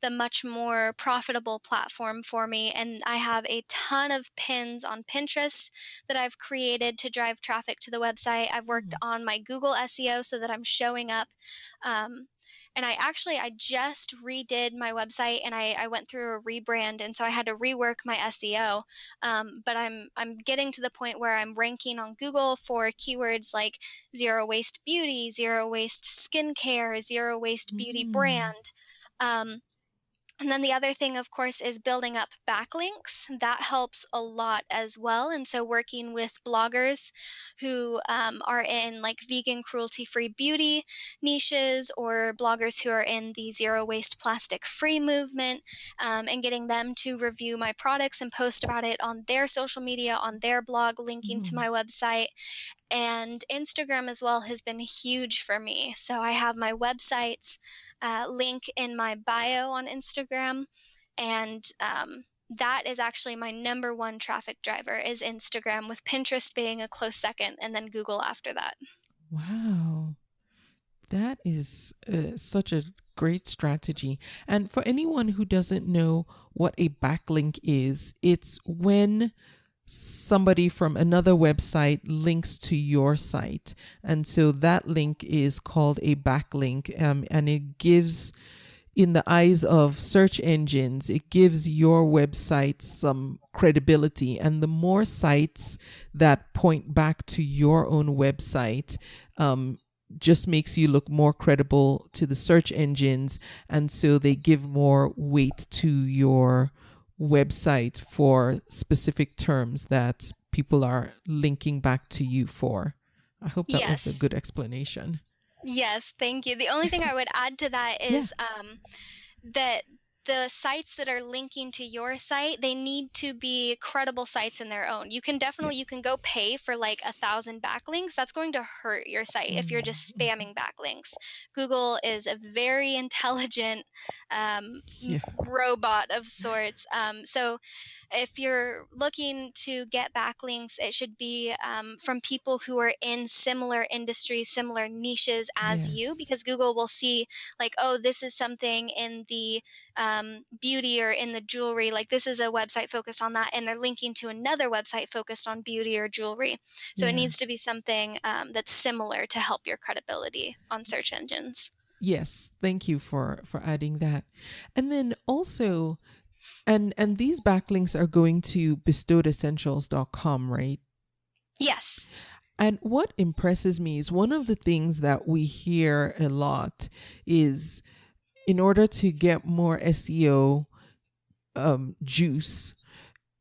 the much more profitable platform for me. And I have a ton of pins on Pinterest that I've created to drive traffic to the website. I've worked
Mhm.
on my Google SEO so that I'm showing up. Um, and I just redid my website, and I went through a rebrand, and so I had to rework my SEO. But I'm getting to the point where I'm ranking on Google for keywords like zero waste beauty, zero waste skincare, zero waste beauty
Mm.
brand. Um, and then the other thing, of course, is building up backlinks. That helps a lot as well. And so, working with bloggers who are in like vegan, cruelty free beauty niches, or bloggers who are in the zero waste plastic free movement, and getting them to review my products and post about it on their social media, on their blog, linking to
Mm.
my website. And Instagram as well has been huge for me. So I have my website's link in my bio on Instagram, and that is actually my number one traffic driver is Instagram, with Pinterest being a close second, and then Google after that.
Wow. That is such a great strategy. And for anyone who doesn't know what a backlink is, it's when somebody from another website links to your site. And so that link is called a backlink. And it gives, in the eyes of search engines, it gives your website some credibility. And the more sites that point back to your own website, just makes you look more credible to the search engines. And so they give more weight to your website for specific terms that people are linking back to you for. I hope that was a
Yes.
good explanation.
Yes, thank you. The only thing I would add to that
Yeah.
is that the sites that are linking to your site, they need to be credible sites in their own.
Yeah.
You can go pay for like 1,000 backlinks. That's going to hurt your site if you're just
Mm-hmm.
spamming backlinks. Google is a very intelligent
Yeah.
robot of sorts. So if you're looking to get backlinks, it should be from people who are in similar industries, similar niches as you,
Yes.
because Google will see like, oh, this is something in the beauty or in the jewelry. Like, this is a website focused on that, and they're linking to another website focused on beauty or jewelry. So it
Yeah.
needs to be something that's similar to help your credibility on search engines.
Yes. Thank you for adding that. And then also, and these backlinks are going to bestowedessentials.com, right?
Yes.
And what impresses me is one of the things that we hear a lot is, in order to get more SEO juice,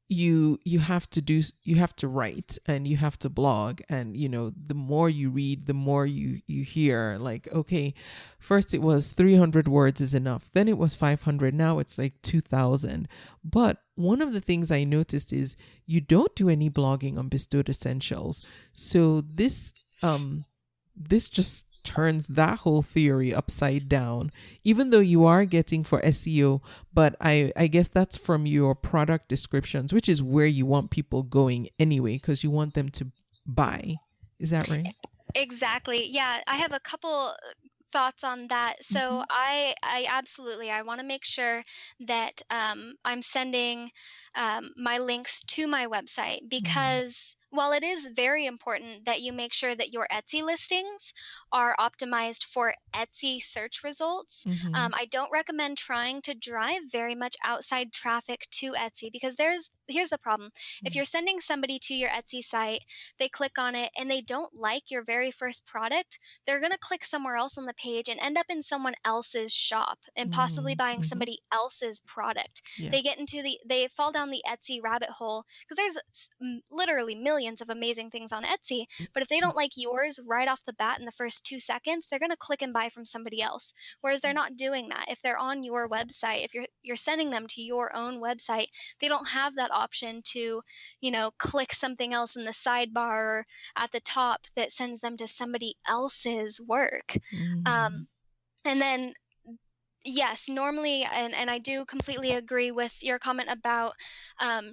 you have to write, and you have to blog, and the more you read, the more you hear, like, okay, first it was 300 words is enough, then it was 500, now it's like 2,000. But one of the things I noticed is you don't do any blogging on Bestowed Essentials. So this just turns that whole theory upside down, even though you are getting for SEO. But I guess that's from your product descriptions, which is where you want people going anyway, because you want them to buy. Is that right?
Exactly. Yeah, I have a couple thoughts on that. So
Mm-hmm.
I absolutely, I want to make sure that I'm sending my links to my website,
Mm-hmm.
because while it is very important that you make sure that your Etsy listings are optimized for Etsy search results,
Mm-hmm.
I don't recommend trying to drive very much outside traffic to Etsy, because here's the problem. If you're sending somebody to your Etsy site, they click on it and they don't like your very first product, they're going to click somewhere else on the page and end up in someone else's shop and possibly buying
Mm-hmm.
somebody else's product.
Yeah.
They fall down the Etsy rabbit hole, because there's literally millions of amazing things on Etsy, but if they don't like yours right off the bat in the first 2 seconds, they're going to click and buy from somebody else. Whereas they're not doing that. If they're on your website, if you're sending them to your own website, they don't have that option to, click something else in the sidebar or at the top that sends them to somebody else's work.
Mm-hmm.
Um, and then, yes, normally, and I do completely agree with your comment about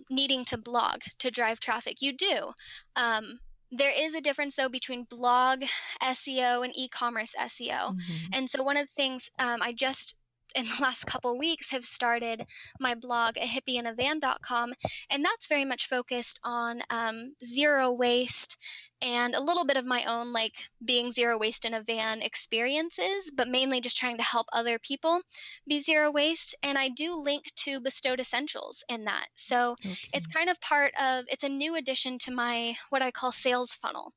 needing to blog to drive traffic. You do. Um, There is a difference though between blog SEO and e-commerce SEO.
Mm-hmm.
And so one of the things I just in the last couple weeks have started my blog at hippieinavan.com, and that's very much focused on zero waste and a little bit of my own like being zero waste in a van experiences, but mainly just trying to help other people be zero waste. And I do link to Bestowed Essentials in that. So it's
Okay.
kind of it's a new addition to my what I call sales funnel.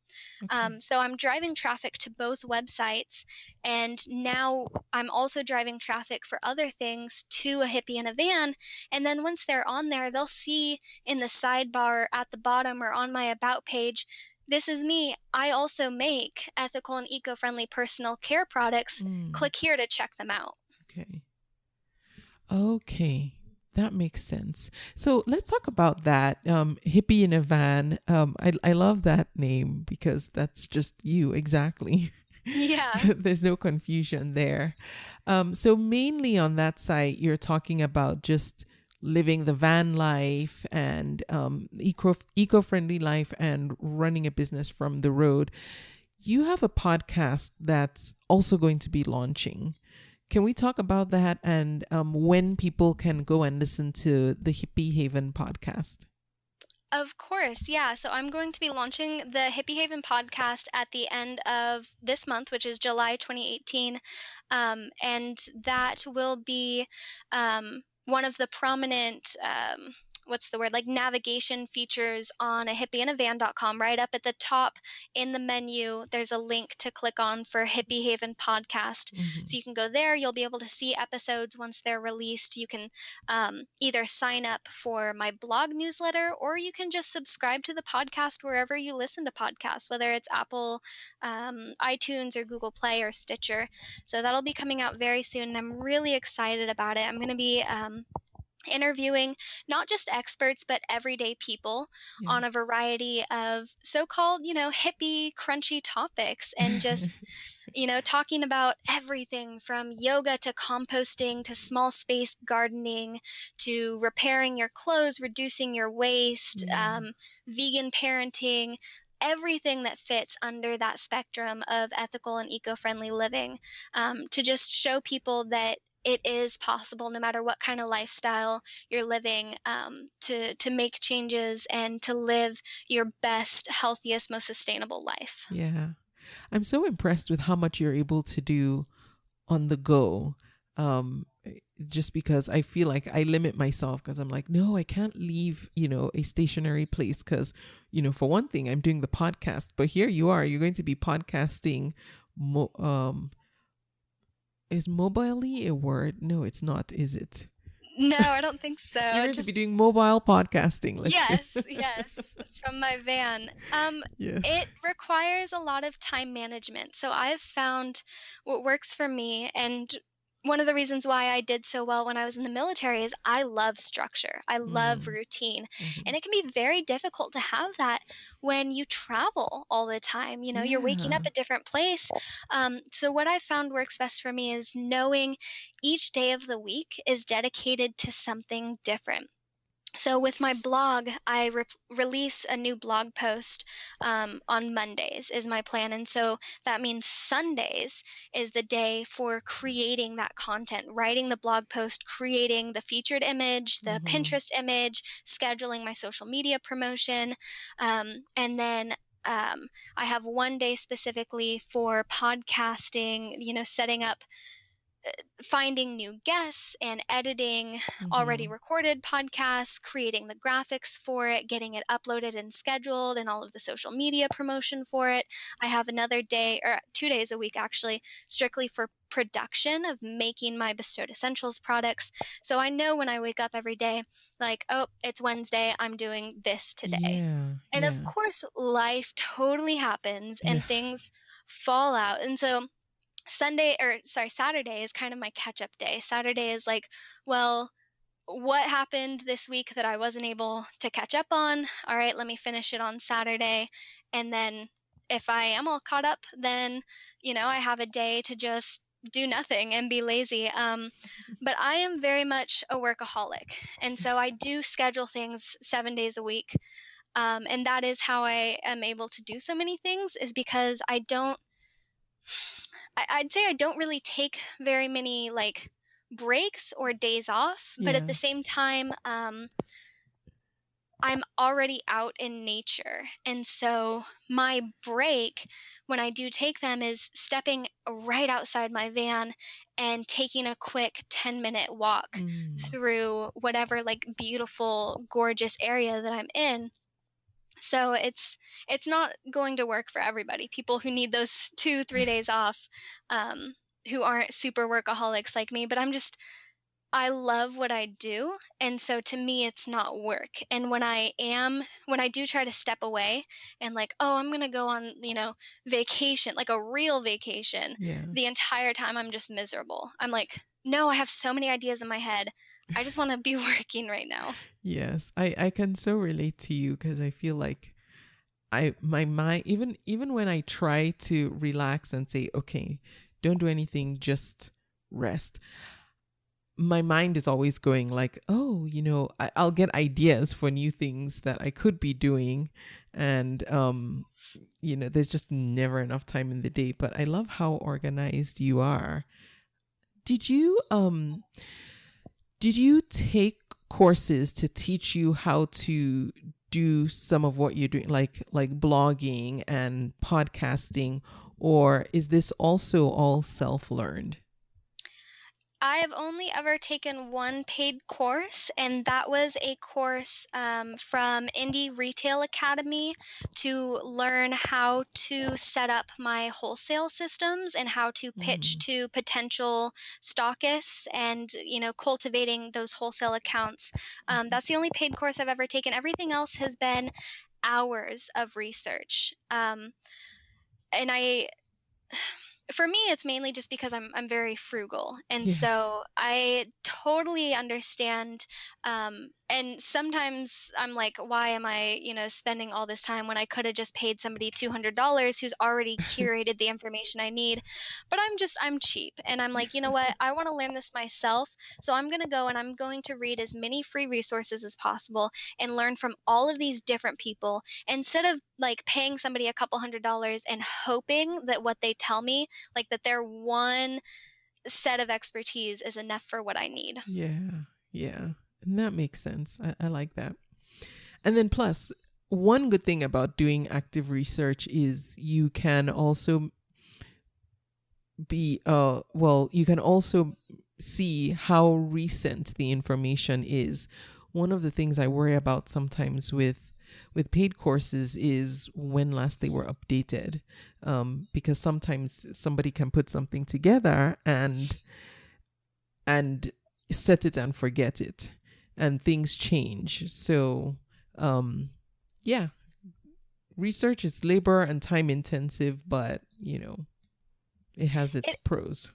Okay.
So I'm driving traffic to both websites, and now I'm also driving traffic for other things to a hippie in a van. And then once they're on there, they'll see in the sidebar at the bottom or on my about page, this is me. I also make ethical and eco-friendly personal care products.
Mm.
Click here to check them out.
Okay. Okay. That makes sense. So let's talk about that. Hippie in a van. I love that name because that's just you exactly.
Yeah.
There's no confusion there. So mainly on that site, you're talking about just living the van life and eco-friendly life and running a business from the road. You have a podcast that's also going to be launching. Can we talk about that and when people can go and listen to the Hippie Haven podcast?
Of course, yeah. So I'm going to be launching the Hippie Haven podcast at the end of this month, which is July 2018. And that will be one of the prominent, what's the word, like navigation features on a hippieinavan.com. Right up at the top in the menu, there's a link to click on for Hippie Haven podcast.
Mm-hmm.
So you can go there. You'll be able to see episodes once they're released. You can either sign up for my blog newsletter, or you can just subscribe to the podcast wherever you listen to podcasts, whether it's Apple, iTunes, or Google Play, or Stitcher. So that'll be coming out very soon, and I'm really excited about it. I'm going to be interviewing not just experts but everyday people on a variety of so-called, hippie crunchy topics, and just talking about everything from yoga to composting to small space gardening to repairing your clothes, reducing your waste, vegan parenting, everything that fits under that spectrum of ethical and eco-friendly living, to just show people that it is possible, no matter what kind of lifestyle you're living, to make changes and to live your best, healthiest, most sustainable life.
Yeah. I'm so impressed with how much you're able to do on the go. Just because I feel like I limit myself because I'm like, no, I can't leave, a stationary place because, for one thing, I'm doing the podcast, but here you're going to be podcasting. Is mobilely a word? No, it's not, is it?
No, I don't think so.
You're going to be doing mobile podcasting.
Yes, from my van.
Yes.
It requires a lot of time management. So I've found what works for me, and one of the reasons why I did so well when I was in the military is I love structure. I love routine. And it can be very difficult to have that when you travel all the time. You're waking up a different place. So what I found works best for me is knowing each day of the week is dedicated to something different. So with my blog, I release a new blog post on Mondays is my plan. And so that means Sundays is the day for creating that content, writing the blog post, creating the featured image, the Pinterest image, scheduling my social media promotion. And then I have one day specifically for podcasting, setting up, finding new guests and editing already recorded podcasts, creating the graphics for it, getting it uploaded and scheduled, and all of the social media promotion for it. I have another day, or 2 days a week actually, strictly for production of making my Bestowed Essentials products. So I know when I wake up every day, like, oh, it's Wednesday, I'm doing this today. And of course, life totally happens and things fall out. And so Saturday is kind of my catch-up day. Saturday is like, well, what happened this week that I wasn't able to catch up on? All right, let me finish it on Saturday. And then if I am all caught up, then, I have a day to just do nothing and be lazy. But I am very much a workaholic. And so I do schedule things 7 days a week. And that is how I am able to do so many things, is because I'd say I don't really take very many like breaks or days off, but at
Yeah.
the same time, I'm already out in nature. And so my break, when I do take them, is stepping right outside my van and taking a quick 10-minute walk
Mm.
through whatever like beautiful, gorgeous area that I'm in. So it's not going to work for everybody. People who need those 2, 3 days off, um, who aren't super workaholics like me, but I love what I do, and so to me, it's not work. And when I do try to step away and like, oh, I'm gonna go on, vacation, like a real vacation,
Yeah.
the entire time I'm just miserable. I'm like, no, I have so many ideas in my head. I just want to be working right now.
Yes. I can so relate to you because I feel like my mind, even when I try to relax and say, okay, don't do anything, just rest, my mind is always going like, oh, I'll get ideas for new things that I could be doing. And, there's just never enough time in the day. But I love how organized you are. Did you, take courses to teach you how to do some of what you're doing, like blogging and podcasting, or is this also all self-learned?
I have only ever taken one paid course, and that was a course from Indie Retail Academy to learn how to set up my wholesale systems and how to pitch
Mm.
to potential stockists and, cultivating those wholesale accounts. That's the only paid course I've ever taken. Everything else has been hours of research. And for me, it's mainly just because I'm very frugal, and
Yeah.
so I totally understand. And sometimes I'm like, why am I, spending all this time when I could have just paid somebody $200 who's already curated the information I need? But I'm cheap, and I'm like, you know what? I want to learn this myself, so I'm gonna go and I'm going to read as many free resources as possible and learn from all of these different people instead of like paying somebody a couple $100s and hoping that what they tell me, like that their one set of expertise is enough for what I need.
Yeah. Yeah. And that makes sense. I like that. And then plus, one good thing about doing active research is you can also you can also see how recent the information is. One of the things I worry about sometimes with paid courses is when last they were updated, because sometimes somebody can put something together and set it and forget it, and things change. So, yeah, research is labor and time intensive, but it has its
It
pros.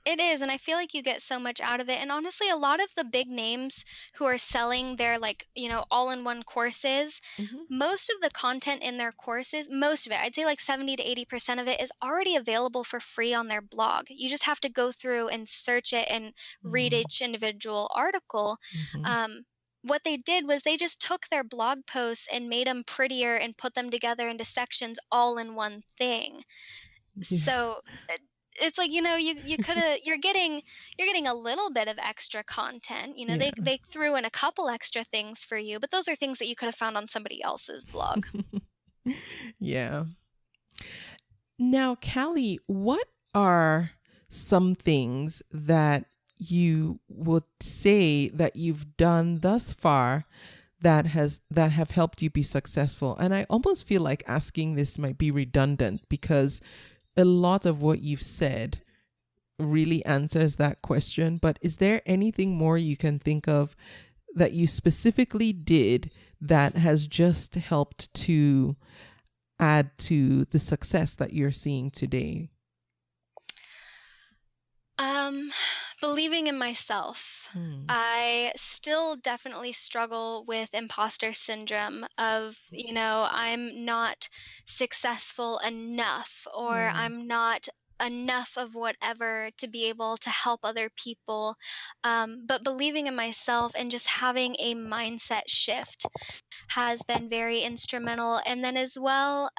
It is, and I feel like you get so much out of it. And honestly, a lot of the big names who are selling their like, all-in-one courses,
Hmm.
most of the content in their courses, most of it, I'd say like 70 to 80% of it is already available for free on their blog. You just have to go through and search it and read
Hmm.
each individual article.
Hmm.
Um, what they did was they just took their blog posts and made them prettier and put them together into sections all in one thing.
Yeah.
So it's like, you could have you're getting a little bit of extra content.
Yeah.
They threw in a couple extra things for you, but those are things that you could have found on somebody else's blog.
Yeah. Now, Callie, what are some things that you would say that you've done thus far that have helped you be successful? And I almost feel like asking this might be redundant because a lot of what you've said really answers that question. But is there anything more you can think of that you specifically did that has just helped to add to the success that you're seeing today?
Um, Believing in myself.
Hmm.
I still definitely struggle with imposter syndrome of, I'm not successful enough, or
Yeah.
I'm not enough of whatever to be able to help other people. But believing in myself and just having a mindset shift has been very instrumental. And then as well,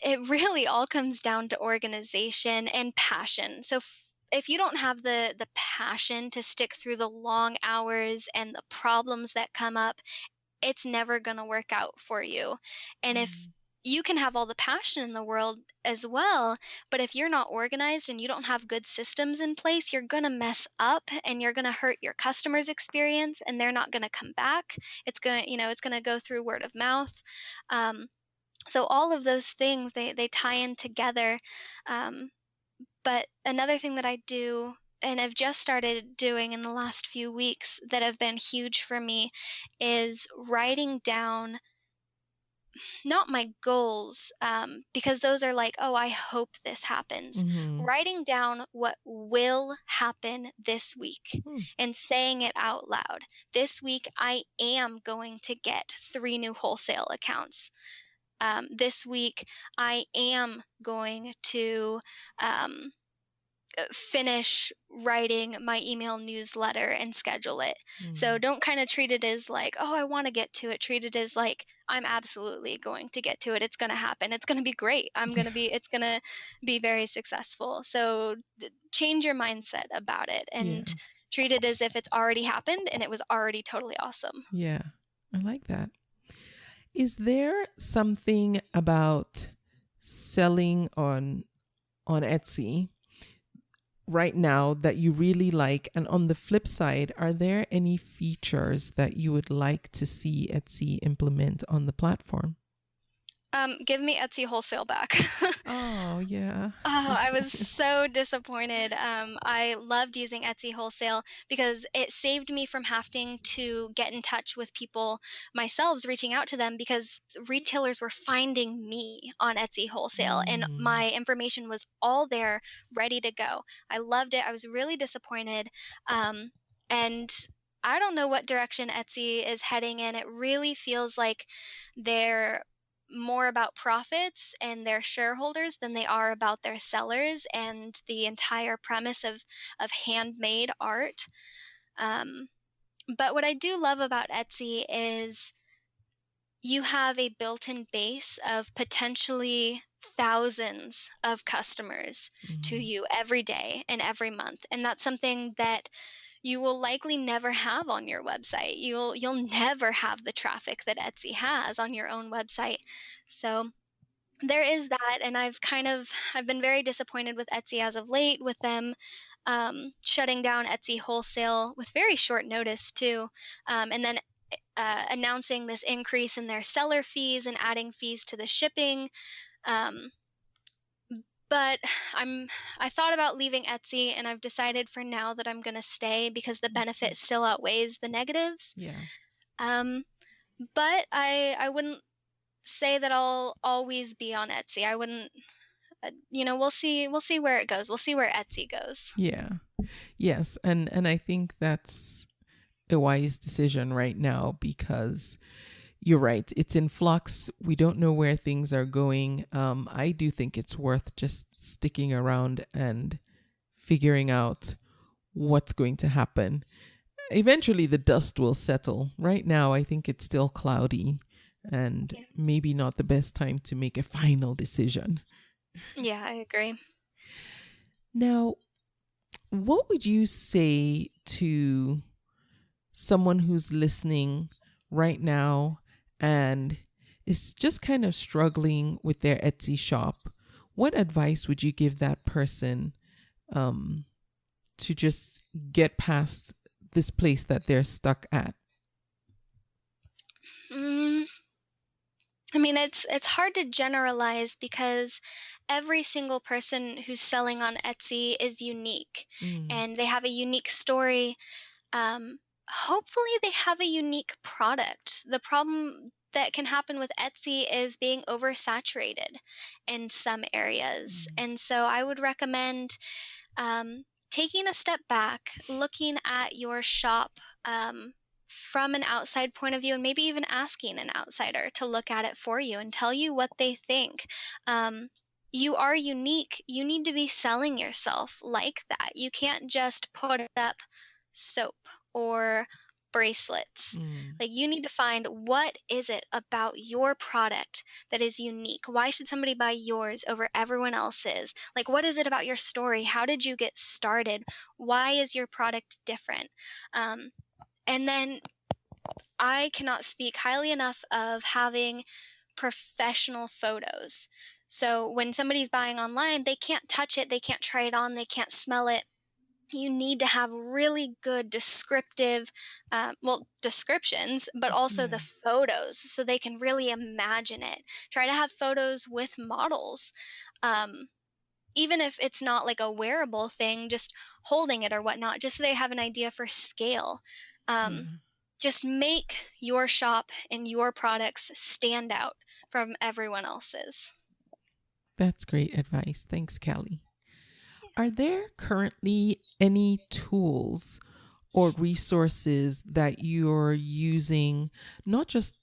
it really all comes down to organization and passion. So if you don't have the passion to stick through the long hours and the problems that come up, it's never going to work out for you. And if you can have all the passion in the world as well, but if you're not organized and you don't have good systems in place, you're going to mess up and you're going to hurt your customers' experience and they're not going to come back. It's going to, it's going to go through word of mouth. So all of those things, they tie in together. But another thing that I do and I've just started doing in the last few weeks that have been huge for me is writing down not my goals, because those are like, oh, I hope this happens. Writing down what will happen this week and saying it out loud. This week, I am going to get 3 new wholesale accounts. This week, I am going to finish writing my email newsletter and schedule it. So don't kind of treat it as like, oh, I want to get to it. Treat it as like, I'm absolutely going to get to it. It's going to happen. It's going to be great. It's going to be very successful. So change your mindset about it and treat it as if it's already happened and it was already totally awesome.
Yeah, I like that. Is there something about selling on Etsy right now that you really like? And on the flip side, are there any features that you would like to see Etsy implement on the platform?
Give me Etsy wholesale back.
Oh, yeah.
Oh, I was so disappointed. I loved using Etsy wholesale because it saved me from having to get in touch with people myself, reaching out to them because retailers were finding me on Etsy wholesale and my information was all there, ready to go. I loved it. I was really disappointed. And I don't know what direction Etsy is heading in. It really feels like they're more about profits and their shareholders than they are about their sellers and the entire premise of handmade art. But what I do love about Etsy is you have a built-in base of potentially thousands of customers to you every day and every month. And that's something that you will likely never have on your website. You'll never have the traffic that Etsy has on your own website. So there is that, and I've been very disappointed with Etsy as of late, with them shutting down Etsy wholesale with very short notice too, and then announcing this increase in their seller fees and adding fees to the shipping. But I thought about leaving Etsy and I've decided for now that I'm going to stay because the benefit still outweighs the negatives.
Yeah.
But I wouldn't say that I'll always be on Etsy. I wouldn't, we'll see where it goes. We'll see where Etsy goes.
Yeah. Yes. And I think that's a wise decision right now because you're right. It's in flux. We don't know where things are going. I do think it's worth just sticking around and figuring out what's going to happen. Eventually, the dust will settle. Right now, I think it's still cloudy and maybe not the best time to make a final decision.
Yeah, I agree.
Now, what would you say to someone who's listening right now and is just kind of struggling with their Etsy shop? What advice would you give that person to just get past this place that they're stuck at?
I mean, it's hard to generalize because every single person who's selling on Etsy is unique and they have a unique story. Hopefully they have a unique product. The problem that can happen with Etsy is being oversaturated in some areas. And so I would recommend taking a step back, looking at your shop from an outside point of view, and maybe even asking an outsider to look at it for you and tell you what they think. you are unique. You need to be selling yourself like that. You can't just put up soap or bracelets.
Mm.
Like, you need to find, what is it about your product that is unique? Why should somebody buy yours over everyone else's? Like, what is it about your story? How did you get started? Why is your product different? And then I cannot speak highly enough of having professional photos. So when somebody's buying online, they can't touch it, they can't try it on, they can't smell it. You need to have really good descriptive, descriptions, but also the
Yeah.
photos so they can really imagine it. Try to have photos with models. Um, Even if it's not like a wearable thing, just holding it or whatnot, just so they have an idea for scale. Um,
Yeah.
just make your shop and your products stand out from everyone else's.
That's great advice. Thanks, Callie. Are there currently any tools or resources that you're using, not just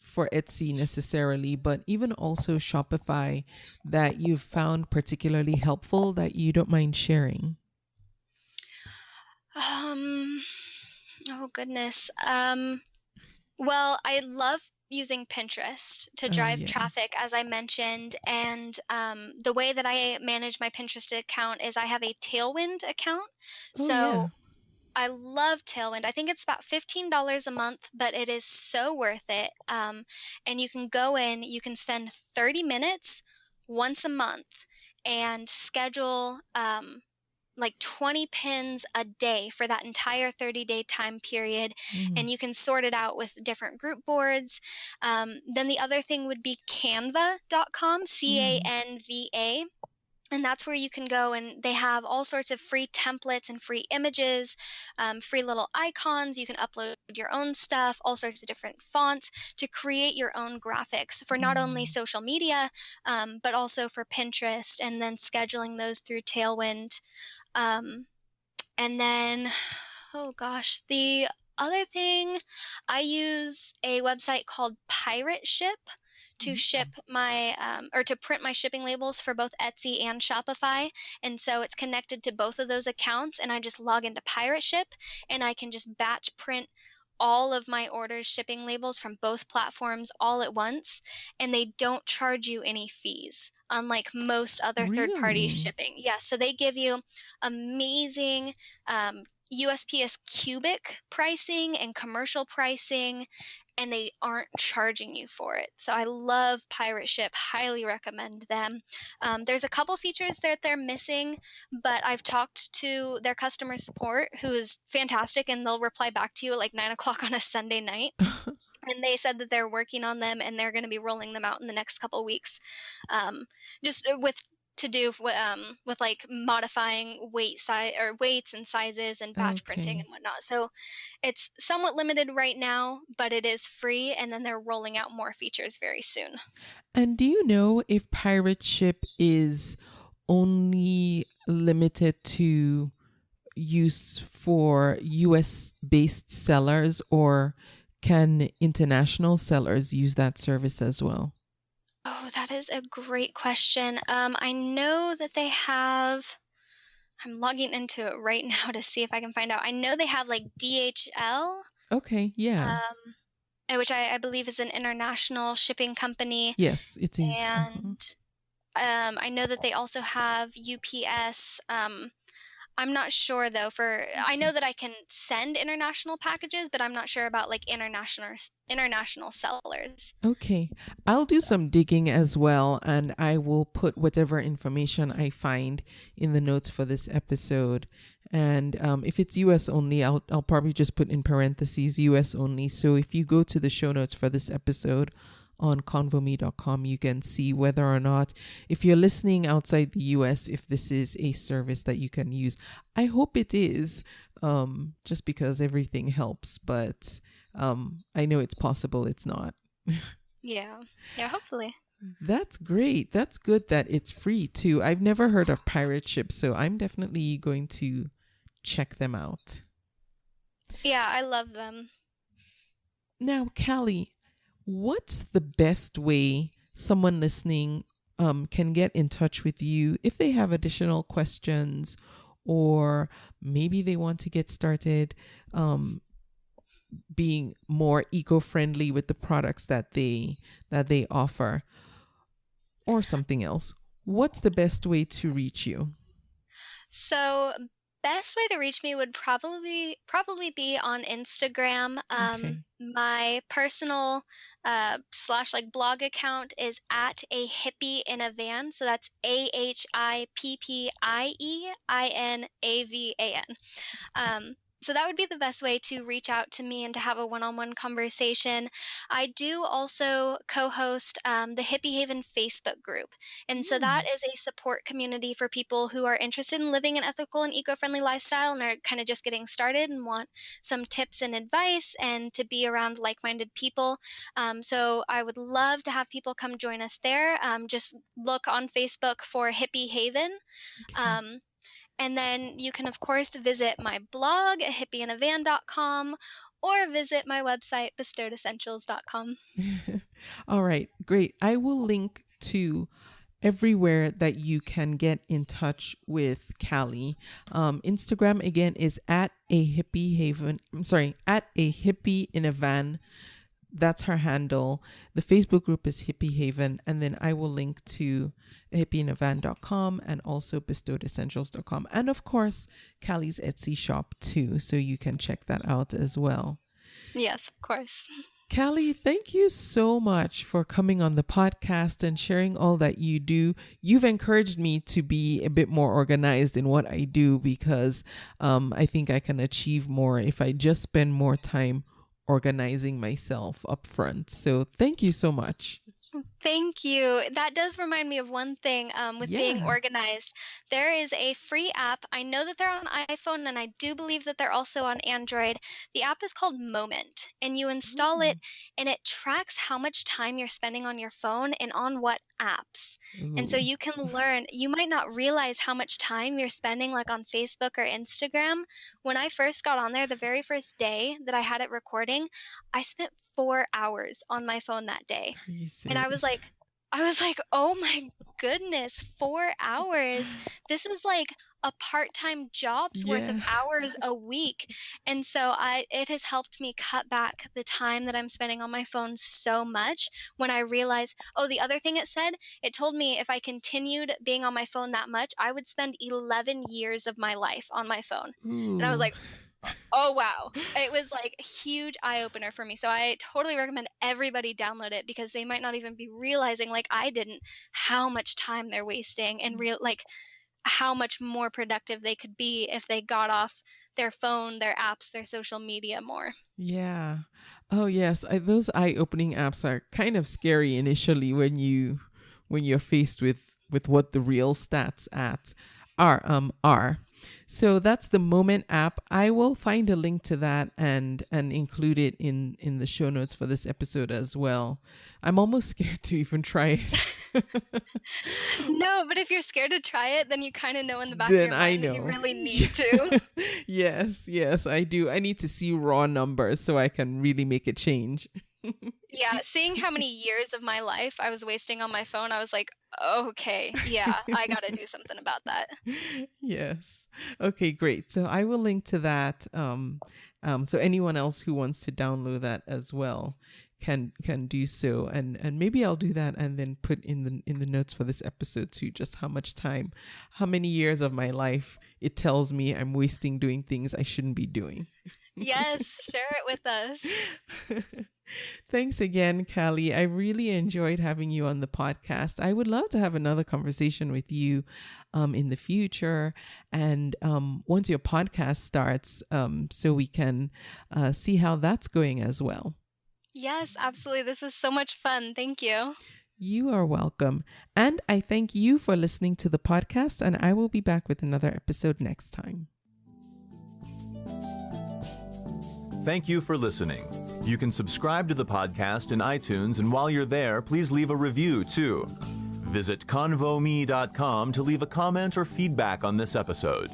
for Etsy necessarily, but even also Shopify, that you've found particularly helpful that you don't mind sharing?
Um, oh goodness. Well, I love using Pinterest to
Oh,
drive
yeah.
traffic, as I mentioned. And the way that I manage my Pinterest account is I have a Tailwind account.
Oh, yeah.
So I love Tailwind. I think it's about $15 a month, but it is so worth it. And you can go in, you can spend 30 minutes once a month and schedule like 20 pins a day for that entire 30-day time period.
Mm.
And you can sort it out with different group boards. Then the other thing would be canva.com,
Mm.
Canva. And that's where you can go, and they have all sorts of free templates and free images, free little icons. You can upload your own stuff, all sorts of different fonts to create your own graphics for not only
Mm.
social media, but also for Pinterest, and then scheduling those through Tailwind. Um, and then, oh gosh, the other thing, I use a website called Pirate Ship to ship my or to print my shipping labels for both Etsy and Shopify. And so it's connected to both of those accounts, and I just log into Pirate Ship and I can just batch print all of my orders shipping labels from both platforms all at once, and they don't charge you any fees, unlike most other third party
Really?
shipping. Yeah, so they give you amazing USPS cubic pricing and commercial pricing, and they aren't charging you for it. So I love Pirate Ship, highly recommend them. There's a couple features that they're missing, but I've talked to their customer support, who is fantastic, and they'll reply back to you at like 9 o'clock on a Sunday night. And they said that they're working on them and they're going to be rolling them out in the next couple weeks. Just with like modifying weights and sizes and batch printing
Okay.
and whatnot. So it's somewhat limited right now, but it is free, and then they're rolling out more features very soon.
And do you know if Pirate Ship is only limited to use for US based sellers, or can international sellers use that service as well?
Oh, that is a great question. I know that they have. I'm logging into it right now to see if I can find out. I know they have like DHL,
Okay, yeah.
um, which I believe is an international shipping company,
Yes, it is. Uh-huh.
and I know that they also have UPS. I'm not sure though. I know
Okay.
that I can send international packages, but I'm not sure about like international sellers.
Okay. I'll do some digging as well, and I will put whatever information I find in the notes for this episode. And if it's US only, I'll probably just put in parentheses US only. So if you go to the show notes for this episode on convome.com, you can see whether or not, if you're listening outside the US, if this is a service that you can use. I hope it is, just because everything helps, but I know it's possible it's not.
Yeah. Yeah, hopefully.
That's great. That's good that it's free too. I've never heard of Pirate Ship, so I'm definitely going to check them out.
Yeah, I love them.
Now, Callie, what's the best way someone listening can get in touch with you if they have additional questions, or maybe they want to get started being more eco-friendly with the products that they offer, or something else, what's the best way to reach you?
So best way to reach me would probably be on Instagram.
Okay.
My personal slash like blog account is at a hippie in a van. So that's AHIPPIEINAVAN. So that would be the best way to reach out to me and to have a one-on-one conversation. I do also co-host the Hippie Haven Facebook group. And so that is a support community for people who are interested in living an ethical and eco-friendly lifestyle and are kind of just getting started and want some tips and advice and to be around like-minded people. So I would love to have people come join us there. Just look on Facebook for Hippie Haven.
Okay.
And then you can, of course, visit my blog at hippieinavan.com or visit my website, bestowedessentials.com.
All right, great. I will link to everywhere that you can get in touch with Callee. Instagram, again, is at a hippie in a van. That's her handle. The Facebook group is Hippie Haven. And then I will link to hippieinavan.com and also bestowedessentials.com. And of course, Callie's Etsy shop too. So you can check that out as well.
Yes, of course.
Callee, thank you so much for coming on the podcast and sharing all that you do. You've encouraged me to be a bit more organized in what I do, because I think I can achieve more if I just spend more time organizing myself up front. So thank you so much.
Thank you. That does remind me of one thing with being organized. There is a free app. I know that they're on iPhone, and I do believe that they're also on Android. The app is called Moment, and you install it, and it tracks how much time you're spending on your phone and on what apps. And so you can learn. You might not realize how much time you're spending like on Facebook or Instagram. When I first got on there, the very first day that I had it recording, I spent 4 hours on my phone that day. And I was like, oh my goodness, 4 hours. This is like a part-time job's worth of hours a week. And so it has helped me cut back the time that I'm spending on my phone so much when I realized, the other thing it told me if I continued being on my phone that much, I would spend 11 years of my life on my phone. And I was like, oh, wow. It was like a huge eye-opener for me. So I totally recommend everybody download it, because they might not even be realizing, like I didn't, how much time they're wasting and how much more productive they could be if they got off their phone, their apps, their social media more. Yeah.
Oh, yes. Those eye-opening apps are kind of scary initially when you're faced with what the real stats are. So that's the Moment app. I will find a link to that and include it in the show notes for this episode as well. I'm almost scared to even try it.
No, but if you're scared to try it, then you kind of know in the back of your mind that you really need to.
Yes, I do. I need to see raw numbers so I can really make a change.
Yeah, seeing how many years of my life I was wasting on my phone, I was like, okay, yeah, I got to do something about that.
Yes. Okay, great. So I will link to that. So anyone else who wants to download that as well can do so, and maybe I'll do that and then put in the notes for this episode too, just how many years of my life it tells me I'm wasting doing things I shouldn't be doing.
Yes, share it with us.
Thanks again, Callee. I really enjoyed having you on the podcast. I would love to have another conversation with you in the future, and once your podcast starts, so we can see how that's going as well.
Yes, absolutely. This is so much fun. Thank you.
You are welcome. And I thank you for listening to the podcast, and I will be back with another episode next time.
Thank you for listening. You can subscribe to the podcast in iTunes, and while you're there, please leave a review too. Visit convome.com to leave a comment or feedback on this episode.